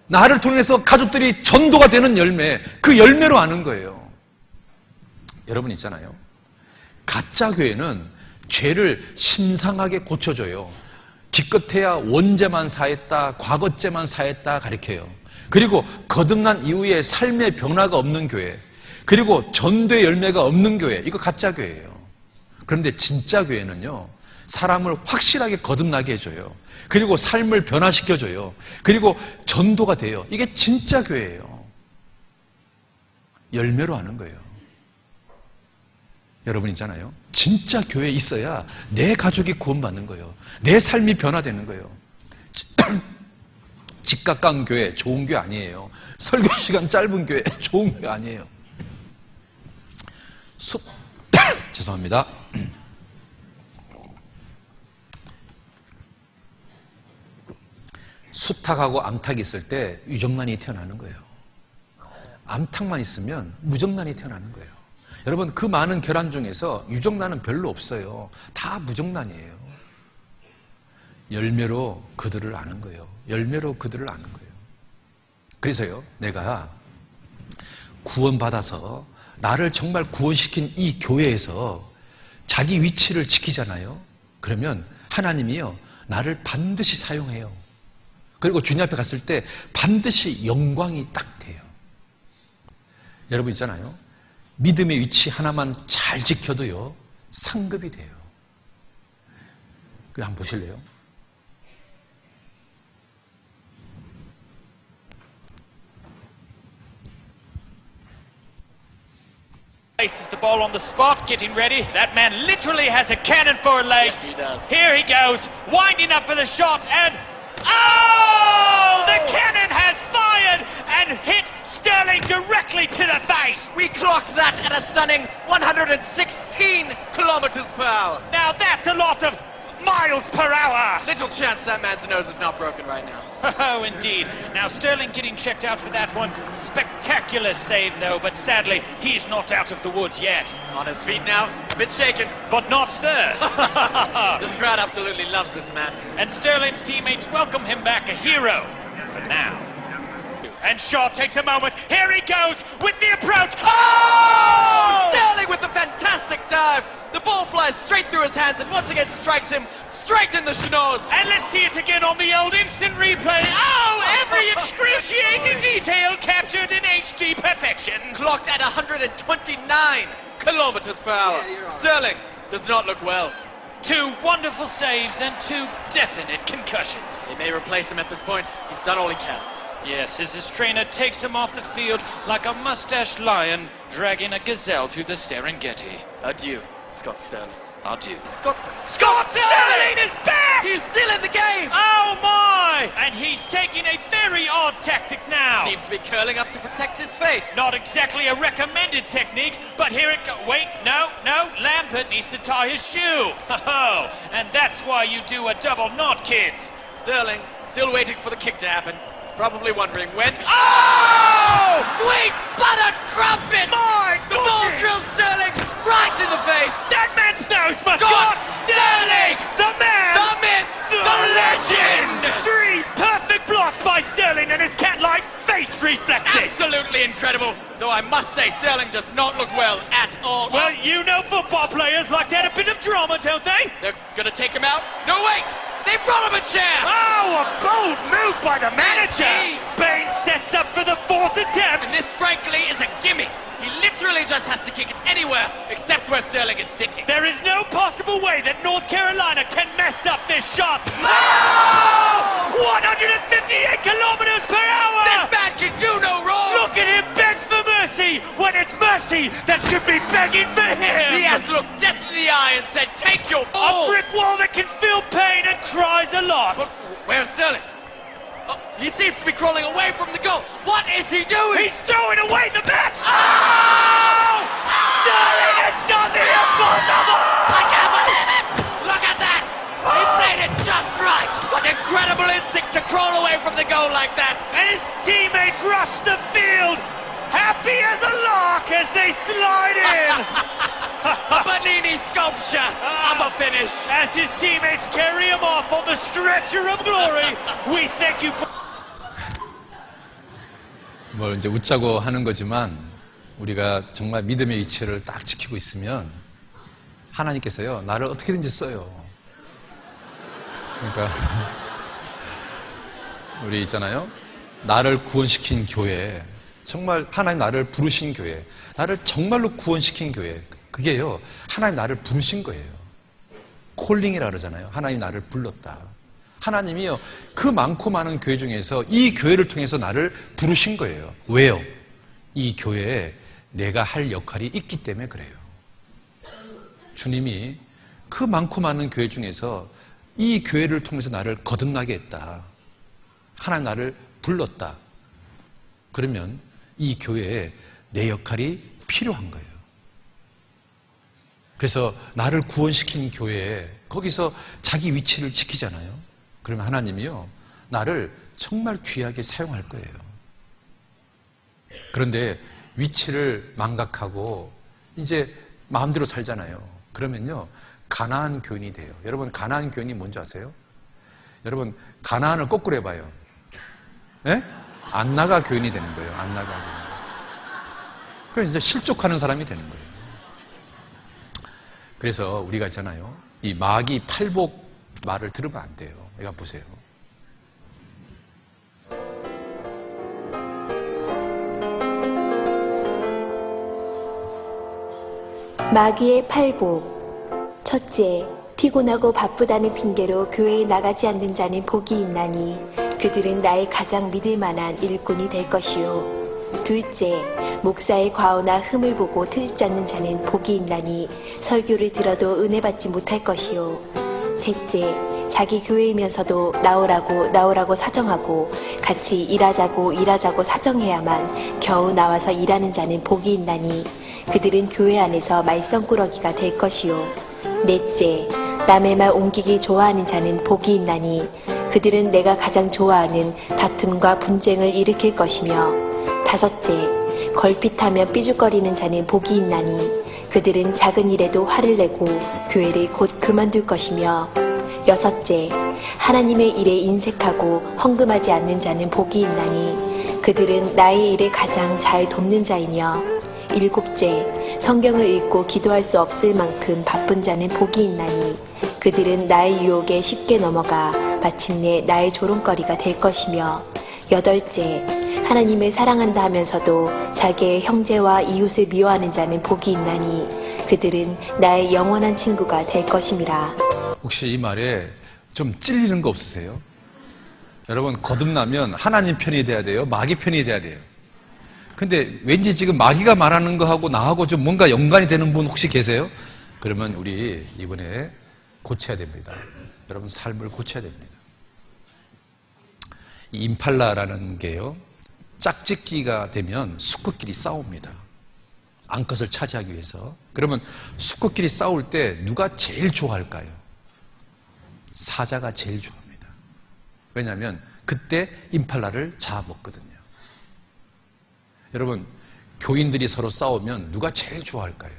나를 통해서 가족들이 전도가 되는 열매, 그 열매로 아는 거예요. 여러분 있잖아요. 가짜 교회는 죄를 심상하게 고쳐줘요. 기껏해야 원죄만 사했다, 과거죄만 사했다 가르쳐요. 그리고 거듭난 이후에 삶의 변화가 없는 교회, 그리고 전도의 열매가 없는 교회, 이거 가짜 교회예요. 그런데 진짜 교회는요, 사람을 확실하게 거듭나게 해줘요. 그리고 삶을 변화시켜줘요. 그리고 전도가 돼요. 이게 진짜 교회예요. 열매로 하는 거예요. 여러분 있잖아요. 진짜 교회에 있어야 내 가족이 구원받는 거예요. 내 삶이 변화되는 거예요. 직각강 교회 좋은 교회 아니에요. 설교 시간 짧은 교회 좋은 교회 아니에요. 죄송합니다. 수탉하고 암탉이 있을 때 유정란이 태어나는 거예요. 암탉만 있으면 무정란이 태어나는 거예요. 여러분, 그 많은 결함 중에서 유정란은 별로 없어요. 다 무정란이에요. 열매로 그들을 아는 거예요. 열매로 그들을 아는 거예요. 그래서요, 내가 구원받아서 나를 정말 구원시킨 이 교회에서 자기 위치를 지키잖아요. 그러면 하나님이요, 나를 반드시 사용해요. 그리고 주님 앞에 갔을 때 반드시 영광이 딱 돼요. 여러분 있잖아요. 믿음의 위치 하나만 잘 지켜도요, 상급이 돼요. 그거 한번 보실래요? Places the ball on the spot, getting ready. That man literally has a cannon for a leg. Yes, he does. Here he goes, winding up for the shot, and oh! The cannon has fired and hit Sterling directly to the face. We clocked that at a stunning 116 kilometers per hour. Now that's a lot of miles per hour. Little chance that man's nose is not broken right now. Oh, indeed. Now, Sterling getting checked out for that one. Spectacular save, though, but sadly, he's not out of the woods yet. On his feet now, a bit shaken. But not stirred. This crowd absolutely loves this man. And Sterling's teammates welcome him back a hero. For now. And Shaw takes a moment. Here he goes with the approach. Oh! Sterling with a fantastic dive. The ball flies straight through his hands and once again strikes him straight in the schnoz. And let's see it again on the old instant replay. Oh, every excruciating detail captured in HD perfection. Clocked at 129 kilometers per hour. Sterling does not look well. 2 wonderful saves and 2 definite concussions. They may replace him at this point. He's done all he can. Yes, as his trainer takes him off the field like a mustached lion dragging a gazelle through the Serengeti. Adieu, Scott Sterling. Adieu. Scott Sterling is back! He's still in the game! Oh my! And he's taking a very odd tactic now. Seems to be curling up to protect his face. Not exactly a recommended technique, but here it goes. Wait, no, Lampert needs to tie his shoe. Ho-ho! And that's why you do a double knot, kids. Sterling still waiting for the kick to happen. He's probably wondering when. Oh! Sweet buttered crumpet! The ball drills Sterling right in the face. That man's nose must Scott go. Sterling, the man, The myth, the legend. 3 perfect blocks by Sterling and his cat-like face reflexes. Absolutely incredible. Though I must say, Sterling does not look well at all. Well, you know football players like to add a bit of drama, don't they? They're gonna take him out. No, wait! They brought him a chair! Oh, a bold move by the manager. Hey. Bain sets up for the 4th attempt. And this, frankly, is a gimme. He literally just has to kick it anywhere except where Sterling is sitting. There is no possible way that North Carolina can mess up this shot. Oh! 158 kilometers per hour! This man can do no wrong! Look at him beg for mercy when it's mercy that should be begging for him! He has looked death in the eye and said, take your A ball! brick wall that can feel pain and cries a lot. But where's Sterling? Oh, he seems to be crawling away from the goal. What is he doing? He's throwing away the bat! Oh! Sterling has done the impossible! I can't believe it! Look at that! He played it just right! What incredible instincts to crawl away from the goal like that! And his teammates rush the field, happy as a lark as they slide in. A Bernini sculpture of a finish! As his teammates carry him off on the stretcher of glory, we thank you for... 뭘 이제 웃자고 하는 거지만 우리가 정말 믿음의 위치를 딱 지키고 있으면 하나님께서요 나를 어떻게든지 써요. 그러니까 우리 있잖아요. 나를 구원시킨 교회, 정말 하나님 나를 부르신 교회, 나를 정말로 구원시킨 교회, 그게요 하나님 나를 부르신 거예요. 콜링이라 그러잖아요. 하나님 나를 불렀다. 하나님이요 그 많고 많은 교회 중에서 이 교회를 통해서 나를 부르신 거예요. 왜요? 이 교회에 내가 할 역할이 있기 때문에 그래요. 주님이 그 많고 많은 교회 중에서 이 교회를 통해서 나를 거듭나게 했다. 하나님 나를 불렀다. 그러면 이 교회에 내 역할이 필요한 거예요. 그래서 나를 구원시킨 교회에 거기서 자기 위치를 지키잖아요. 그러면 하나님이요 나를 정말 귀하게 사용할 거예요. 그런데 위치를 망각하고 이제 마음대로 살잖아요. 그러면요 가나안 교인이 돼요. 여러분 가나안 교인이 뭔지 아세요? 여러분 가나안을 거꾸로 해봐요. 예? 안 나가 교인이 되는 거예요. 안 나가 교인. 그래서 이제 실족하는 사람이 되는 거예요. 그래서 우리가 있잖아요. 이 마귀 팔복 말을 들으면 안 돼요. 이거 보세요. 마귀의 팔복. 첫째, 피곤하고 바쁘다는 핑계로 교회에 나가지 않는 자는 복이 있나니 그들은 나의 가장 믿을 만한 일꾼이 될 것이요. 둘째, 목사의 과오나 흠을 보고 트집지 않는 자는 복이 있나니 설교를 들어도 은혜 받지 못할 것이요. 셋째, 자기 교회이면서도 나오라고 사정하고 같이 일하자고 사정해야만 겨우 나와서 일하는 자는 복이 있나니 그들은 교회 안에서 말썽꾸러기가 될 것이요. 넷째, 남의 말 옮기기 좋아하는 자는 복이 있나니 그들은 내가 가장 좋아하는 다툼과 분쟁을 일으킬 것이며 5째, 걸핏하며 삐죽거리는 자는 복이 있나니 그들은 작은 일에도 화를 내고 교회를 곧 그만둘 것이며 6째, 하나님의 일에 인색하고 헝금하지 않는 자는 복이 있나니 그들은 나의 일을 가장 잘 돕는 자이며 7째, 성경을 읽고 기도할 수 없을 만큼 바쁜 자는 복이 있나니 그들은 나의 유혹에 쉽게 넘어가 마침내 나의 조롱거리가 될 것이며 8째, 하나님을 사랑한다 하면서도 자기의 형제와 이웃을 미워하는 자는 복이 있나니 그들은 나의 영원한 친구가 될 것임이라. 혹시 이 말에 좀 찔리는 거 없으세요? 여러분, 거듭나면 하나님 편이 돼야 돼요? 마귀 편이 돼야 돼요? 근데 왠지 지금 마귀가 말하는 거하고 나하고 좀 뭔가 연관이 되는 분 혹시 계세요? 그러면 우리 이번에 고쳐야 됩니다. 여러분, 삶을 고쳐야 됩니다. 이 임팔라라는 게요, 짝짓기가 되면 수컷끼리 싸웁니다. 암컷을 차지하기 위해서. 그러면 수컷끼리 싸울 때 누가 제일 좋아할까요? 사자가 제일 좋아합니다. 왜냐하면 그때 임팔라를 잡아먹거든요. 여러분, 교인들이 서로 싸우면 누가 제일 좋아할까요?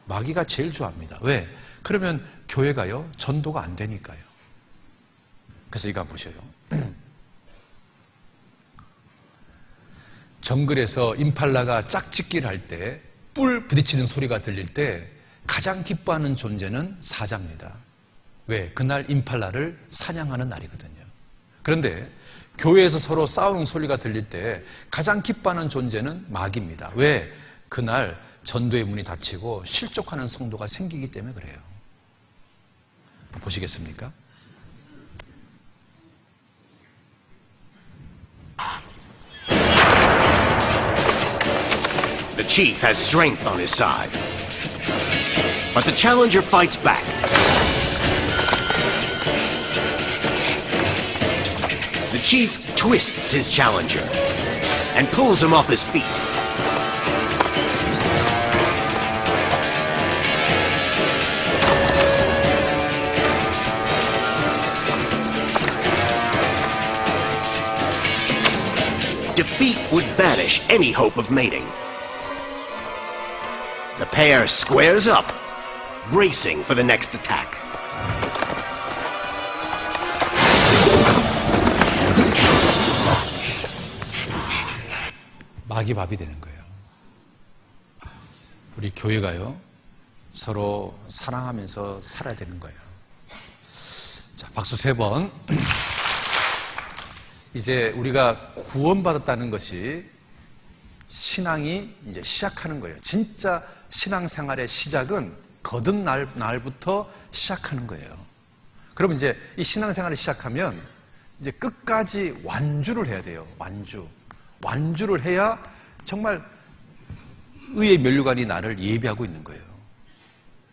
마귀가 제일 좋아합니다. 왜? 그러면 교회가요, 전도가 안 되니까요. 그래서 이거 한번 보셔요. 정글에서 임팔라가 짝짓기를 할 때 뿔 부딪히는 소리가 들릴 때 가장 기뻐하는 존재는 사자입니다. 왜? 그날 임팔라를 사냥하는 날이거든요. 그런데 교회에서 서로 싸우는 소리가 들릴 때 가장 기뻐하는 존재는 마귀입니다. 왜? 그날 전도의 문이 닫히고 실족하는 성도가 생기기 때문에 그래요. 보시겠습니까? The chief has strength on his side. But the challenger fights back. The chief twists his challenger and pulls him off his feet. Defeat would banish any hope of mating. The pair squares up, bracing for the next attack. 마귀 밥이 되는 거예요. 우리 교회가요, 서로 사랑하면서 살아야 되는 거예요. 자, 박수 3번. 이제 우리가 구원받았다는 것이 신앙이 이제 시작하는 거예요. 진짜 신앙생활의 시작은 거듭 날부터 시작하는 거예요. 그럼 이제 이 신앙생활을 시작하면 이제 끝까지 완주를 해야 돼요. 완주를 해야 정말 의의 면류관이 나를 예비하고 있는 거예요.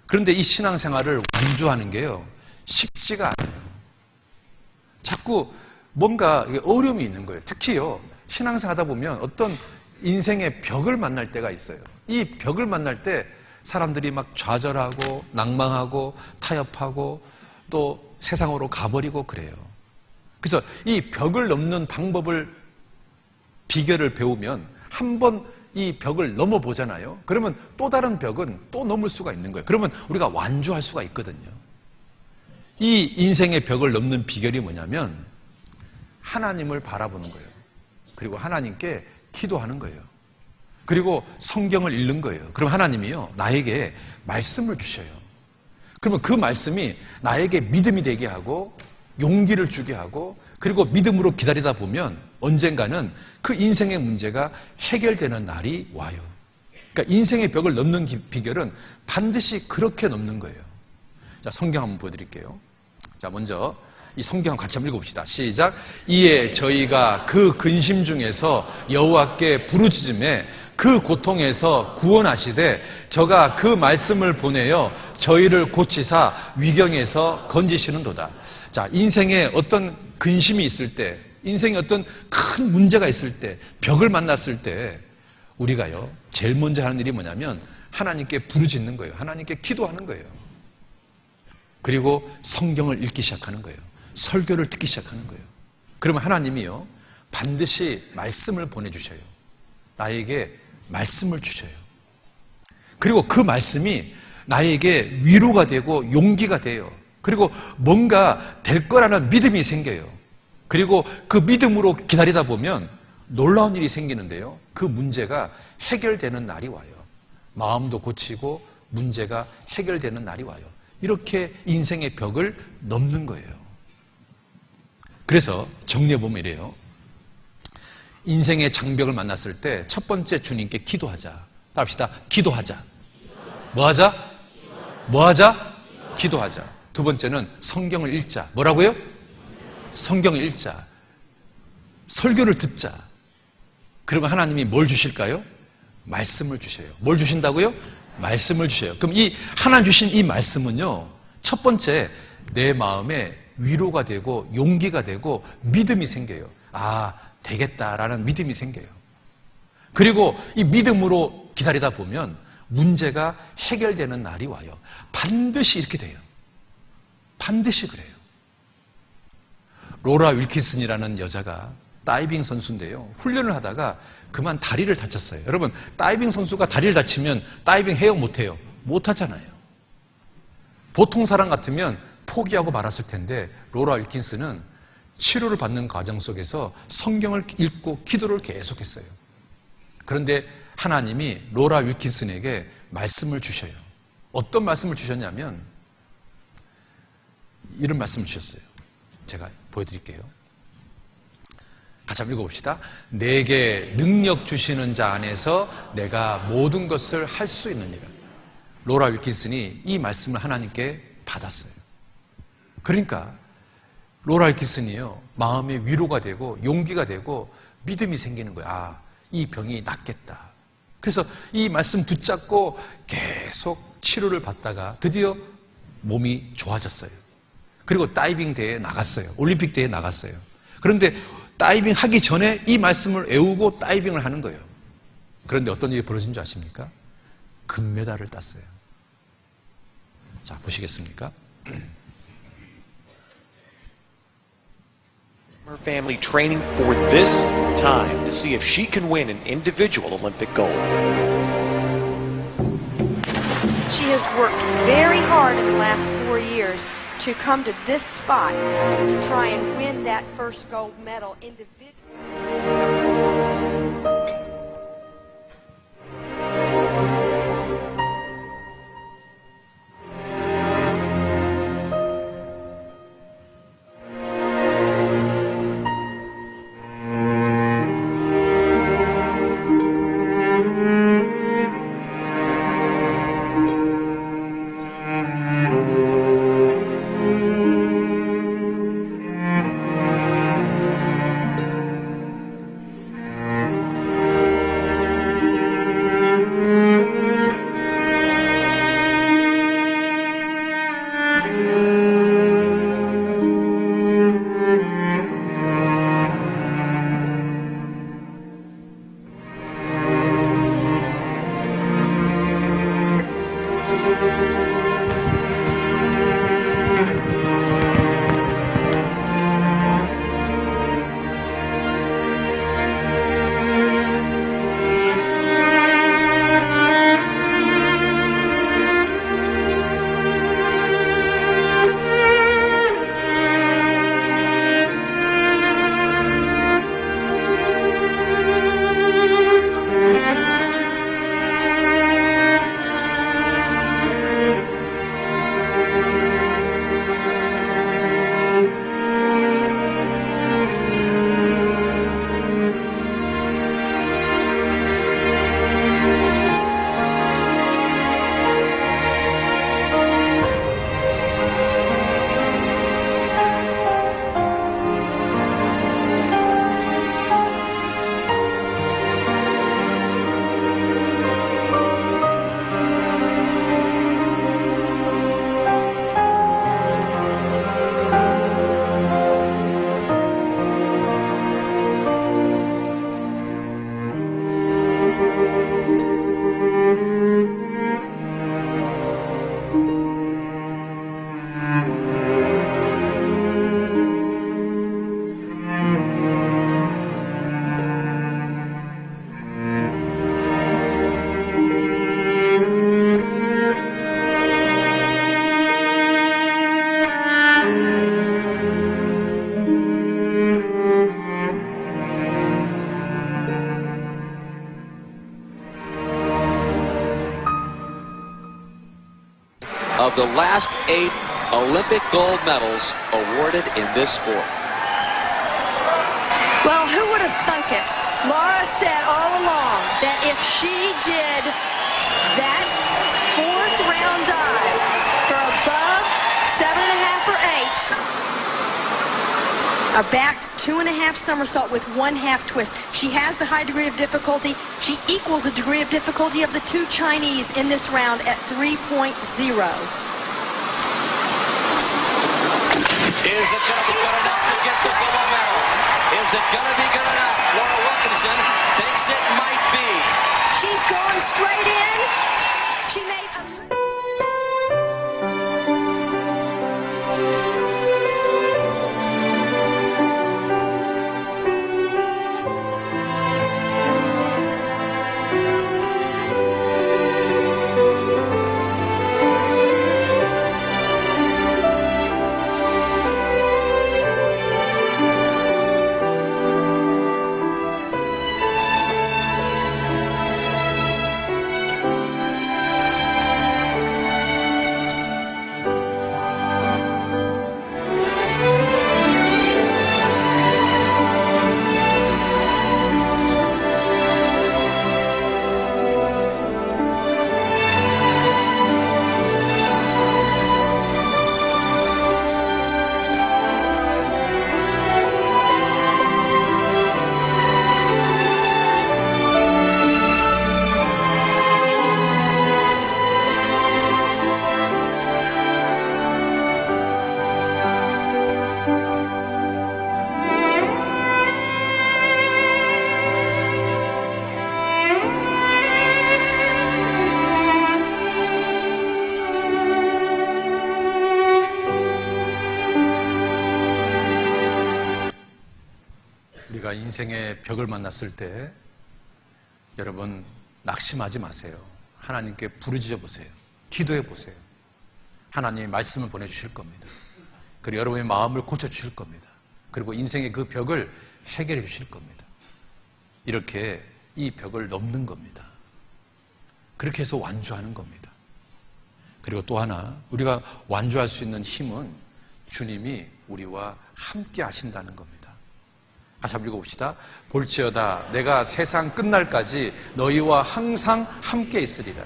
그런데 이 신앙생활을 완주하는 게요, 쉽지가 않아요. 자꾸 뭔가 어려움이 있는 거예요. 특히요, 신앙생활 하다 보면 어떤 인생의 벽을 만날 때가 있어요. 이 벽을 만날 때 사람들이 막 좌절하고 낭망하고 타협하고 또 세상으로 가버리고 그래요. 그래서 이 벽을 넘는 방법을, 비결을 배우면 한번 이 벽을 넘어보잖아요. 그러면 또 다른 벽은 또 넘을 수가 있는 거예요. 그러면 우리가 완주할 수가 있거든요. 이 인생의 벽을 넘는 비결이 뭐냐면 하나님을 바라보는 거예요. 그리고 하나님께 기도하는 거예요. 그리고 성경을 읽는 거예요. 그럼 하나님이요, 나에게 말씀을 주셔요. 그러면 그 말씀이 나에게 믿음이 되게 하고 용기를 주게 하고, 그리고 믿음으로 기다리다 보면 언젠가는 그 인생의 문제가 해결되는 날이 와요. 그러니까 인생의 벽을 넘는 비결은 반드시 그렇게 넘는 거예요. 자, 성경 한번 보여드릴게요. 자, 먼저 이 성경 같이 한번 읽어봅시다. 시작. 이에 저희가 그 근심 중에서 여호와께 부르짖음에 그 고통에서 구원하시되 저가 그 말씀을 보내어 저희를 고치사 위경에서 건지시는도다. 자, 인생에 어떤 근심이 있을 때, 인생에 어떤 큰 문제가 있을 때, 벽을 만났을 때 우리가요, 제일 먼저 하는 일이 뭐냐면 하나님께 부르짖는 거예요. 하나님께 기도하는 거예요. 그리고 성경을 읽기 시작하는 거예요. 설교를 듣기 시작하는 거예요. 그러면 하나님이요, 반드시 말씀을 보내주셔요. 나에게 말씀을 주셔요. 그리고 그 말씀이 나에게 위로가 되고 용기가 돼요. 그리고 뭔가 될 거라는 믿음이 생겨요. 그리고 그 믿음으로 기다리다 보면 놀라운 일이 생기는데요. 그 문제가 해결되는 날이 와요. 마음도 고치고 문제가 해결되는 날이 와요. 이렇게 인생의 벽을 넘는 거예요. 그래서 정리해보면 이래요. 인생의 장벽을 만났을 때 첫 번째 주님께 기도하자. 따라합시다. 기도하자. 뭐 하자? 뭐 하자? 기도하자. 두 번째는 성경을 읽자. 뭐라고요? 성경을 읽자. 설교를 듣자. 그러면 하나님이 뭘 주실까요? 말씀을 주셔요. 뭘 주신다고요? 말씀을 주셔요. 그럼 이 하나님 주신 이 말씀은요, 첫 번째 내 마음에 위로가 되고 용기가 되고 믿음이 생겨요. 아, 되겠다라는 믿음이 생겨요. 그리고 이 믿음으로 기다리다 보면 문제가 해결되는 날이 와요. 반드시 이렇게 돼요. 반드시 그래요. 로라 윌킨슨이라는 여자가 다이빙 선수인데요. 훈련을 하다가 그만 다리를 다쳤어요. 여러분, 다이빙 선수가 다리를 다치면 다이빙 해요, 못해요? 못하잖아요. 보통 사람 같으면 포기하고 말았을 텐데 로라 윌킨슨은 치료를 받는 과정 속에서 성경을 읽고 기도를 계속했어요. 그런데 하나님이 로라 윌킨슨에게 말씀을 주셔요. 어떤 말씀을 주셨냐면 이런 말씀을 주셨어요. 제가 보여드릴게요. 같이 한번 읽어봅시다. 내게 능력 주시는 자 안에서 내가 모든 것을 할 수 있느니라. 로라 윌킨슨이 이 말씀을 하나님께 받았어요. 그러니까 로라 윌킨슨이요, 마음에 위로가 되고 용기가 되고 믿음이 생기는 거야. 아, 이 병이 낫겠다. 그래서 이 말씀 붙잡고 계속 치료를 받다가 드디어 몸이 좋아졌어요. 그리고 다이빙 대회에 나갔어요. 올림픽 대회에 나갔어요. 그런데 다이빙 하기 전에 이 말씀을 외우고 다이빙을 하는 거예요. 그런데 어떤 일이 벌어진 줄 아십니까? 금메달을 땄어요. 자, 보시겠습니까? Her family training for this time to see if she can win an individual Olympic gold. She has worked very hard in the last 4 years to come to this spot to try and win that first gold medal individually. of the last 8 Olympic gold medals awarded in this sport. Well, who would have thunk it? Laura said all along that if she did that fourth round dive for above 7.5 or 8, a back 2.5 somersault with 1/2 twist, she has the high degree of difficulty. She equals the degree of difficulty of the 2 Chinese in this round at 3.0. Is it going to be good enough to get the gold medal? Is it going to be good enough? Laura Wilkinson thinks it might be. She's gone straight in. She made a... 우리가 인생의 벽을 만났을 때 여러분 낙심하지 마세요. 하나님께 부르짖어 보세요. 기도해 보세요. 하나님이 말씀을 보내주실 겁니다. 그리고 여러분의 마음을 고쳐주실 겁니다. 그리고 인생의 그 벽을 해결해 주실 겁니다. 이렇게 이 벽을 넘는 겁니다. 그렇게 해서 완주하는 겁니다. 그리고 또 하나, 우리가 완주할 수 있는 힘은 주님이 우리와 함께 하신다는 겁니다. 다시 한번 읽어봅시다. 볼지어다 내가 세상 끝날까지 너희와 항상 함께 있으리라.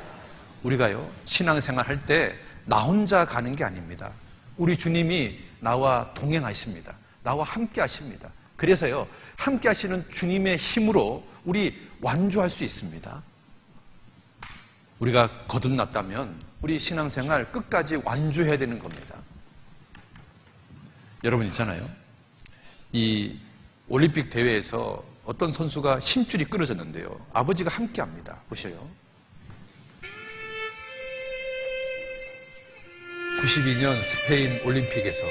우리가요 신앙생활 할 때 나 혼자 가는 게 아닙니다. 우리 주님이 나와 동행하십니다. 나와 함께 하십니다. 그래서요 함께 하시는 주님의 힘으로 우리 완주할 수 있습니다. 우리가 거듭났다면 우리 신앙생활 끝까지 완주해야 되는 겁니다. 여러분 있잖아요, 이 올림픽 대회에서 어떤 선수가 힘줄이 끊어졌는데요, 아버지가 함께 합니다. 보셔요. 92년 스페인 올림픽에서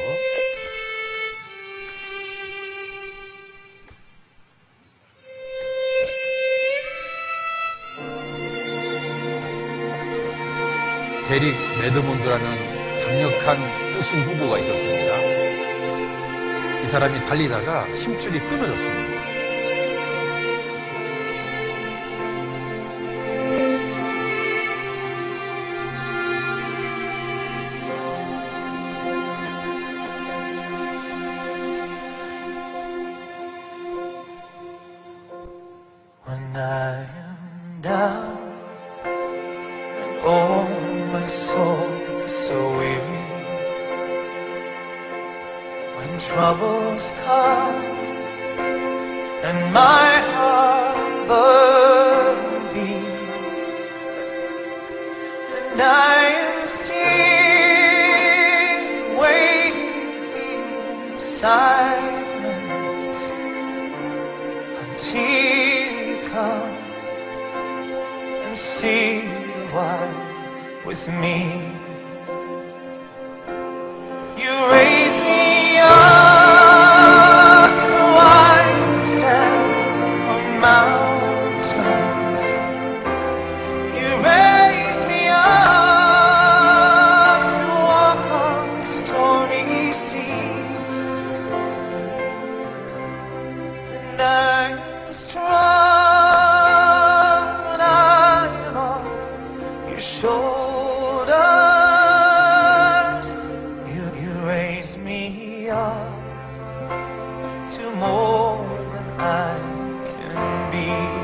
데릭 레드몬드라는 강력한 우승 후보가 있었습니다. 이 사람이 달리다가 힘줄이 끊어졌습니다. When I am down and oh my soul so weary, when troubles come and my heart burden be, and I am still waiting in silence until come and see why with me. You raise me up so I can stand on mountains. You raise me up to walk on stormy seas, and I'm strong. Shoulders, me up to more than I can be.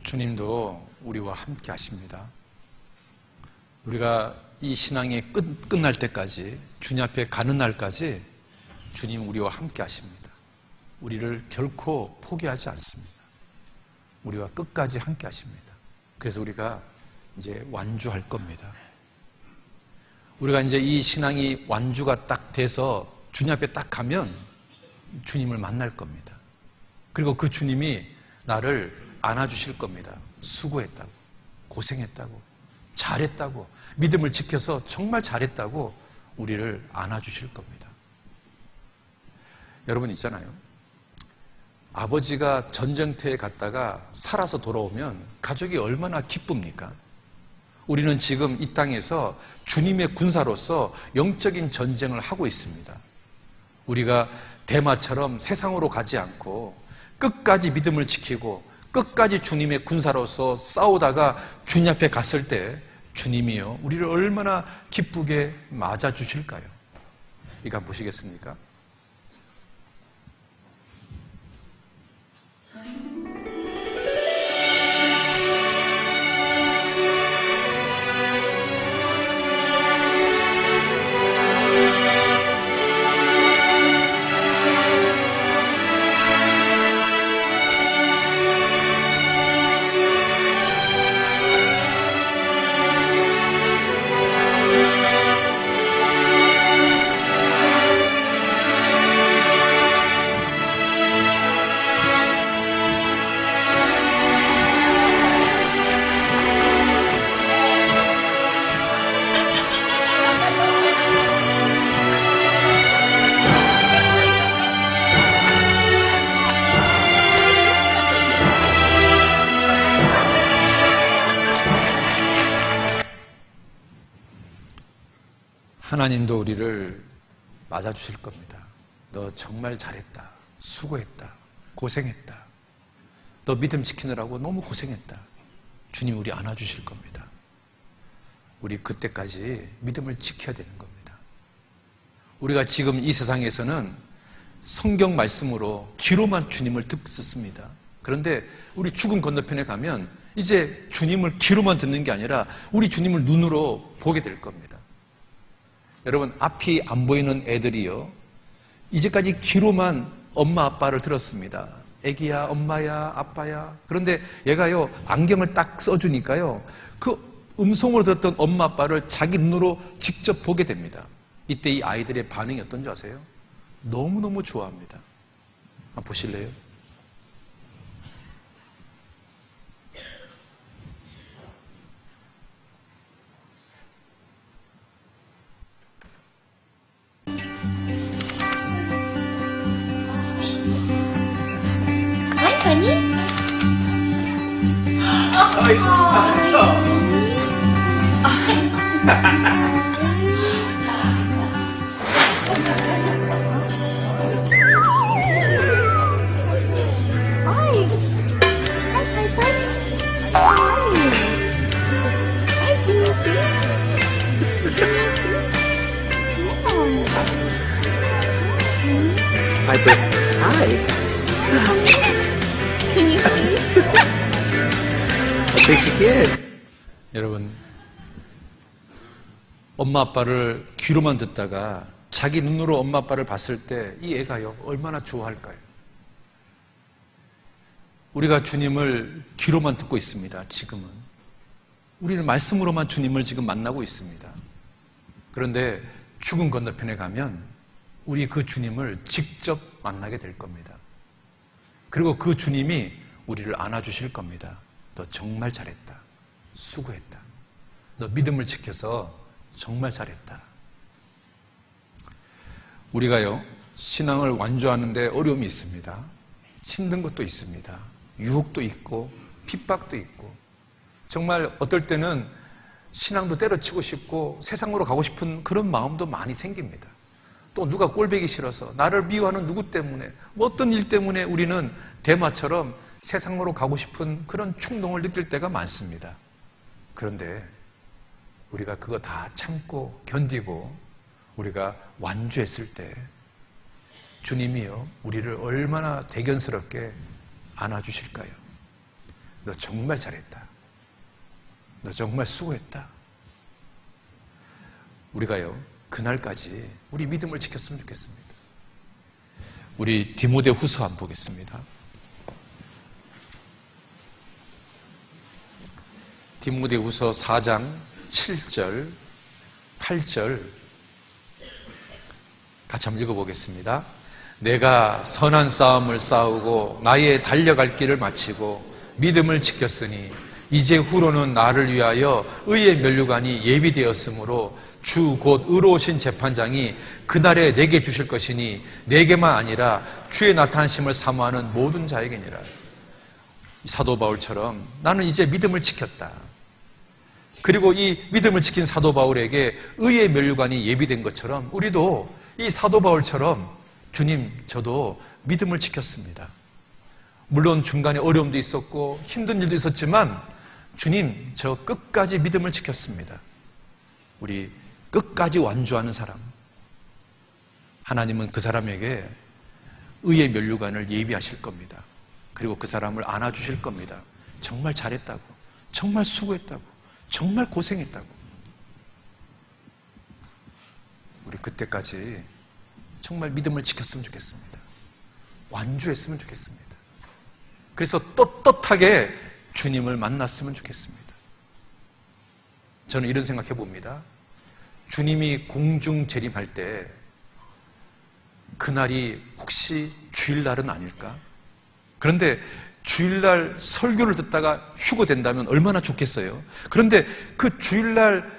주님도 우리와 함께 하십니다. 우리가 이 신앙이 끝날 때까지, 주님 앞에 가는 날까지 주님 우리와 함께 하십니다. 우리를 결코 포기하지 않습니다. 우리와 끝까지 함께 하십니다. 그래서 우리가 이제 완주할 겁니다. 우리가 이제 이 신앙이 완주가 딱 돼서 주님 앞에 딱 가면 주님을 만날 겁니다. 그리고 그 주님이 나를 안아주실 겁니다. 수고했다고, 고생했다고, 잘했다고, 믿음을 지켜서 정말 잘했다고 우리를 안아주실 겁니다. 여러분 있잖아요. 아버지가 전쟁터에 갔다가 살아서 돌아오면 가족이 얼마나 기쁩니까? 우리는 지금 이 땅에서 주님의 군사로서 영적인 전쟁을 하고 있습니다. 우리가 대마처럼 세상으로 가지 않고 끝까지 믿음을 지키고 끝까지 주님의 군사로서 싸우다가 주님 앞에 갔을 때 주님이요 우리를 얼마나 기쁘게 맞아주실까요? 이거 한번 보시겠습니까? 하나님도 우리를 맞아주실 겁니다. 너 정말 잘했다. 수고했다. 고생했다. 너 믿음 지키느라고 너무 고생했다. 주님 우리 안아주실 겁니다. 우리 그때까지 믿음을 지켜야 되는 겁니다. 우리가 지금 이 세상에서는 성경 말씀으로 귀로만 주님을 듣습니다. 그런데 우리 죽음 건너편에 가면 이제 주님을 귀로만 듣는 게 아니라 우리 주님을 눈으로 보게 될 겁니다. 여러분 앞이 안 보이는 애들이요 이제까지 귀로만 엄마 아빠를 들었습니다. 애기야 엄마야 아빠야. 그런데 얘가요 안경을 딱 써주니까요 그 음성으로 들었던 엄마 아빠를 자기 눈으로 직접 보게 됩니다. 이때 이 아이들의 반응이 어떤지 아세요? 너무너무 좋아합니다. 한번 보실래요? 여러분 엄마 아빠를 귀로만 듣다가 자기 눈으로 엄마 아빠를 봤을 때 이 애가요 얼마나 좋아할까요? 우리가 주님을 귀로만 듣고 있습니다. 지금은 우리는 말씀으로만 주님을 지금 만나고 있습니다. 그런데 죽음 건너편에 가면 우리 그 주님을 직접 만나게 될 겁니다. 그리고 그 주님이 우리를 안아주실 겁니다. 너 정말 잘했다. 수고했다. 너 믿음을 지켜서 정말 잘했다. 우리가요, 신앙을 완주하는데 어려움이 있습니다. 힘든 것도 있습니다. 유혹도 있고 핍박도 있고, 정말 어떨 때는 신앙도 때려치고 싶고 세상으로 가고 싶은 그런 마음도 많이 생깁니다. 또 누가 꼴보기 싫어서, 나를 미워하는 누구 때문에, 뭐 어떤 일 때문에 우리는 대마처럼 세상으로 가고 싶은 그런 충동을 느낄 때가 많습니다. 그런데 우리가 그거 다 참고 견디고 우리가 완주했을 때 주님이요, 우리를 얼마나 대견스럽게 안아주실까요? 너 정말 잘했다. 너 정말 수고했다. 우리가요, 그날까지 우리 믿음을 지켰으면 좋겠습니다. 우리 디모데 후서 한번 보겠습니다. 디모데 후서 4장 7절, 8절 같이 한번 읽어보겠습니다. 내가 선한 싸움을 싸우고 나의 달려갈 길을 마치고 믿음을 지켰으니 이제 후로는 나를 위하여 의의 면류관이 예비되었으므로 주 곧 의로우신 재판장이 그날에 내게 주실 것이니 내게만 아니라 주의 나타나심을 사모하는 모든 자에게니라. 사도 바울처럼 나는 이제 믿음을 지켰다. 그리고 이 믿음을 지킨 사도 바울에게 의의 면류관이 예비된 것처럼 우리도 이 사도 바울처럼 주님, 저도 믿음을 지켰습니다. 물론 중간에 어려움도 있었고 힘든 일도 있었지만 주님, 저 끝까지 믿음을 지켰습니다. 우리 끝까지 완주하는 사람, 하나님은 그 사람에게 의의 면류관을 예비하실 겁니다. 그리고 그 사람을 안아주실 겁니다. 정말 잘했다고, 정말 수고했다고, 정말 고생했다고. 우리 그때까지 정말 믿음을 지켰으면 좋겠습니다. 완주했으면 좋겠습니다. 그래서 떳떳하게 주님을 만났으면 좋겠습니다. 저는 이런 생각해 봅니다. 주님이 공중 재림할 때 그날이 혹시 주일날은 아닐까? 그런데 주일날 설교를 듣다가 휴거된다면 얼마나 좋겠어요. 그런데 그 주일날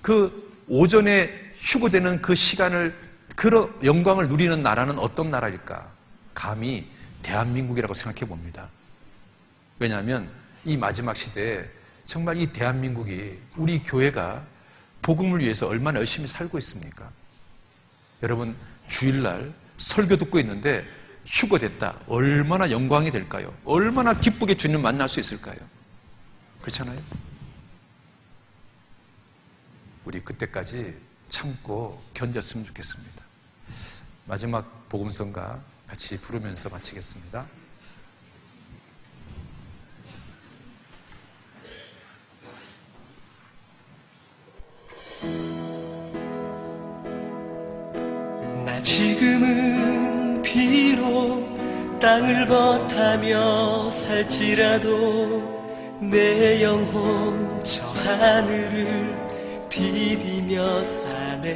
그 오전에 휴거되는 그 시간을, 그 영광을 누리는 나라는 어떤 나라일까? 감히 대한민국이라고 생각해 봅니다. 왜냐하면 이 마지막 시대에 정말 이 대한민국이, 우리 교회가 복음을 위해서 얼마나 열심히 살고 있습니까? 여러분, 주일날 설교 듣고 있는데 휴거됐다. 얼마나 영광이 될까요? 얼마나 기쁘게 주님 만날 수 있을까요? 그렇잖아요? 우리 그때까지 참고 견뎠으면 좋겠습니다. 마지막 복음성가 같이 부르면서 마치겠습니다. 나 지금은 비록 땅을 벗하며 살지라도 내 영혼 저 하늘을 디디며 사네.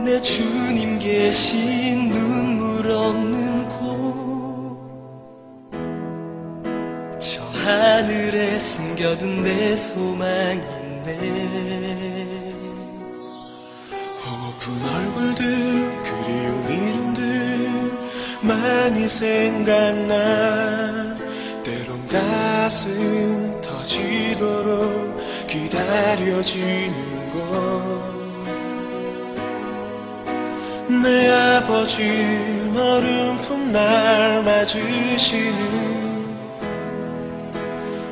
내 주님 계신 눈물 없는 곳, 저 하늘에 숨겨둔 내 소망이 있네. 호픈 얼굴들, 그리운 이름들 많이 생각나. 때론 가슴 터지도록 기다려지는 것. 내 아버지 어른품 날 맞으시는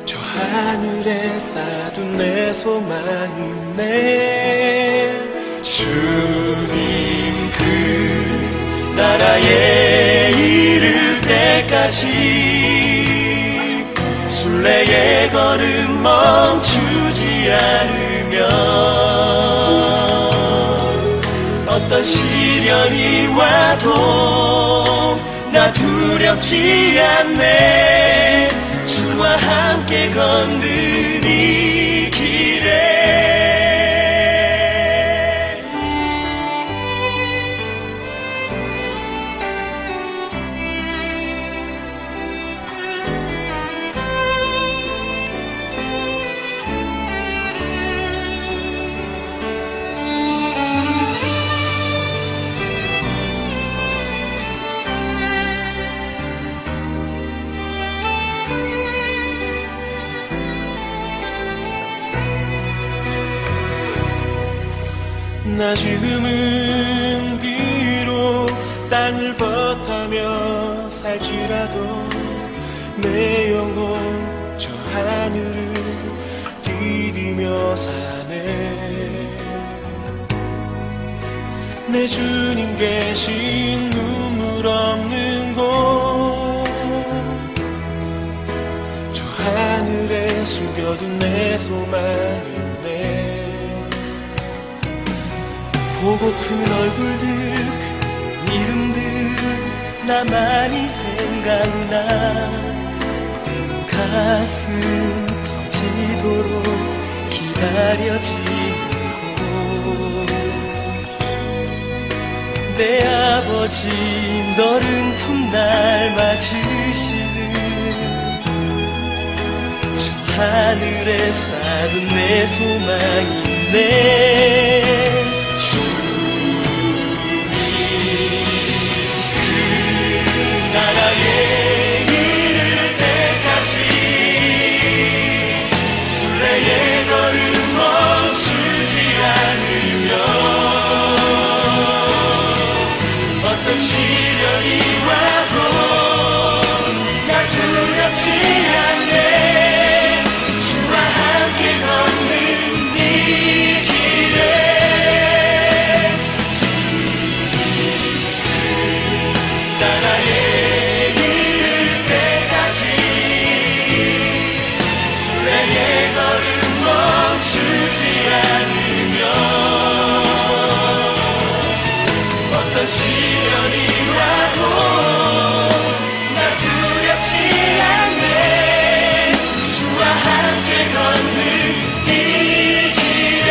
저 하늘에 쌓둔 내 소망이네. 주님 그 나라에 이를 때까지 순례의 걸음 멈추지 않으면 어떤 시련이 와도 나 두렵지 않네. 주와 함께 걷는 이 길에 나 지금은 비록 땅을 벗하며 살지라도 내 영혼 저 하늘을 디디며 사네. 내 주님 계신 눈물 없는 곳 저 하늘에 숨겨둔 내 소망이네. 보고픈 얼굴들 그 이름들 나만이 생각나. 때론 가슴 터지도록 기다려지는 곳. 내 아버지 너른 풋날 맞으시는 저 하늘에 쌓은 내 소망이네. 주님 그 나라에 이를 때까지 순례의 걸음 멈추지 않으며 어떤 시련이 와도 나 두렵지 않네. 주와 함께 걷는 이 길에 나라에 이를 때까지 순례의 걸음 멈추지 않으며 어떤 시련이 와도 나 두렵지 않네. 주와 함께 걷는 이 길에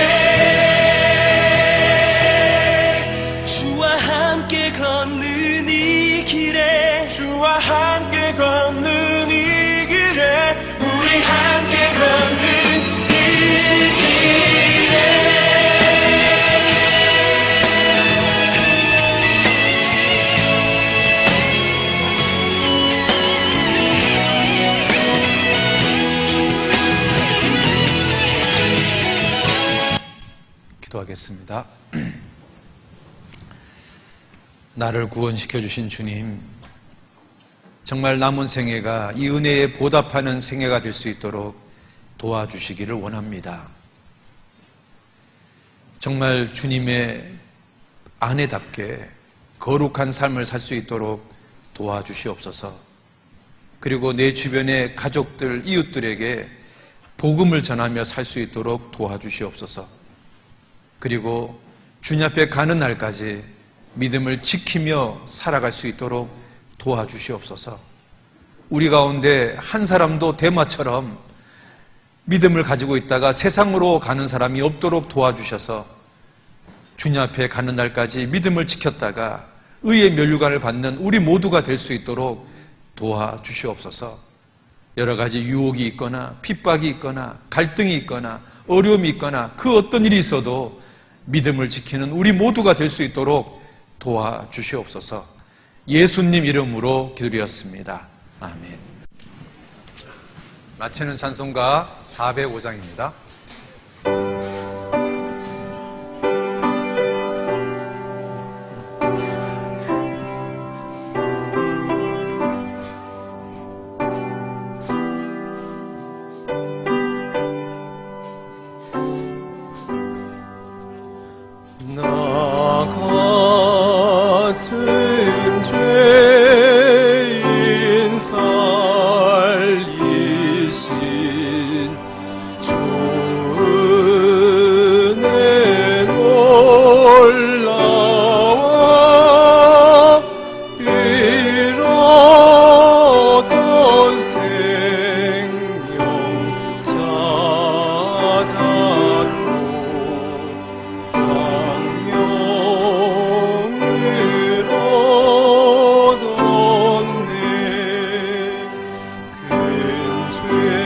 주와 함께 걷는 이 길에 주와 함께 걷는 이 길에 우리 함께 걷는 이 길에 기도하겠습니다. 나를 구원시켜 주신 주님, 정말 남은 생애가 이 은혜에 보답하는 생애가 될 수 있도록 도와주시기를 원합니다. 정말 주님의 아내답게 거룩한 삶을 살 수 있도록 도와주시옵소서. 그리고 내 주변의 가족들, 이웃들에게 복음을 전하며 살 수 있도록 도와주시옵소서. 그리고 주님 앞에 가는 날까지 믿음을 지키며 살아갈 수 있도록 도와주시옵소서. 우리 가운데 한 사람도 데마처럼 믿음을 가지고 있다가 세상으로 가는 사람이 없도록 도와주셔서 주님 앞에 가는 날까지 믿음을 지켰다가 의의 면류관을 받는 우리 모두가 될 수 있도록 도와주시옵소서. 여러 가지 유혹이 있거나 핍박이 있거나 갈등이 있거나 어려움이 있거나 그 어떤 일이 있어도 믿음을 지키는 우리 모두가 될 수 있도록 도와주시옵소서. 예수님 이름으로 기도드렸습니다. 아멘. 마치는 찬송가 405장입니다. 올라와 이런 돼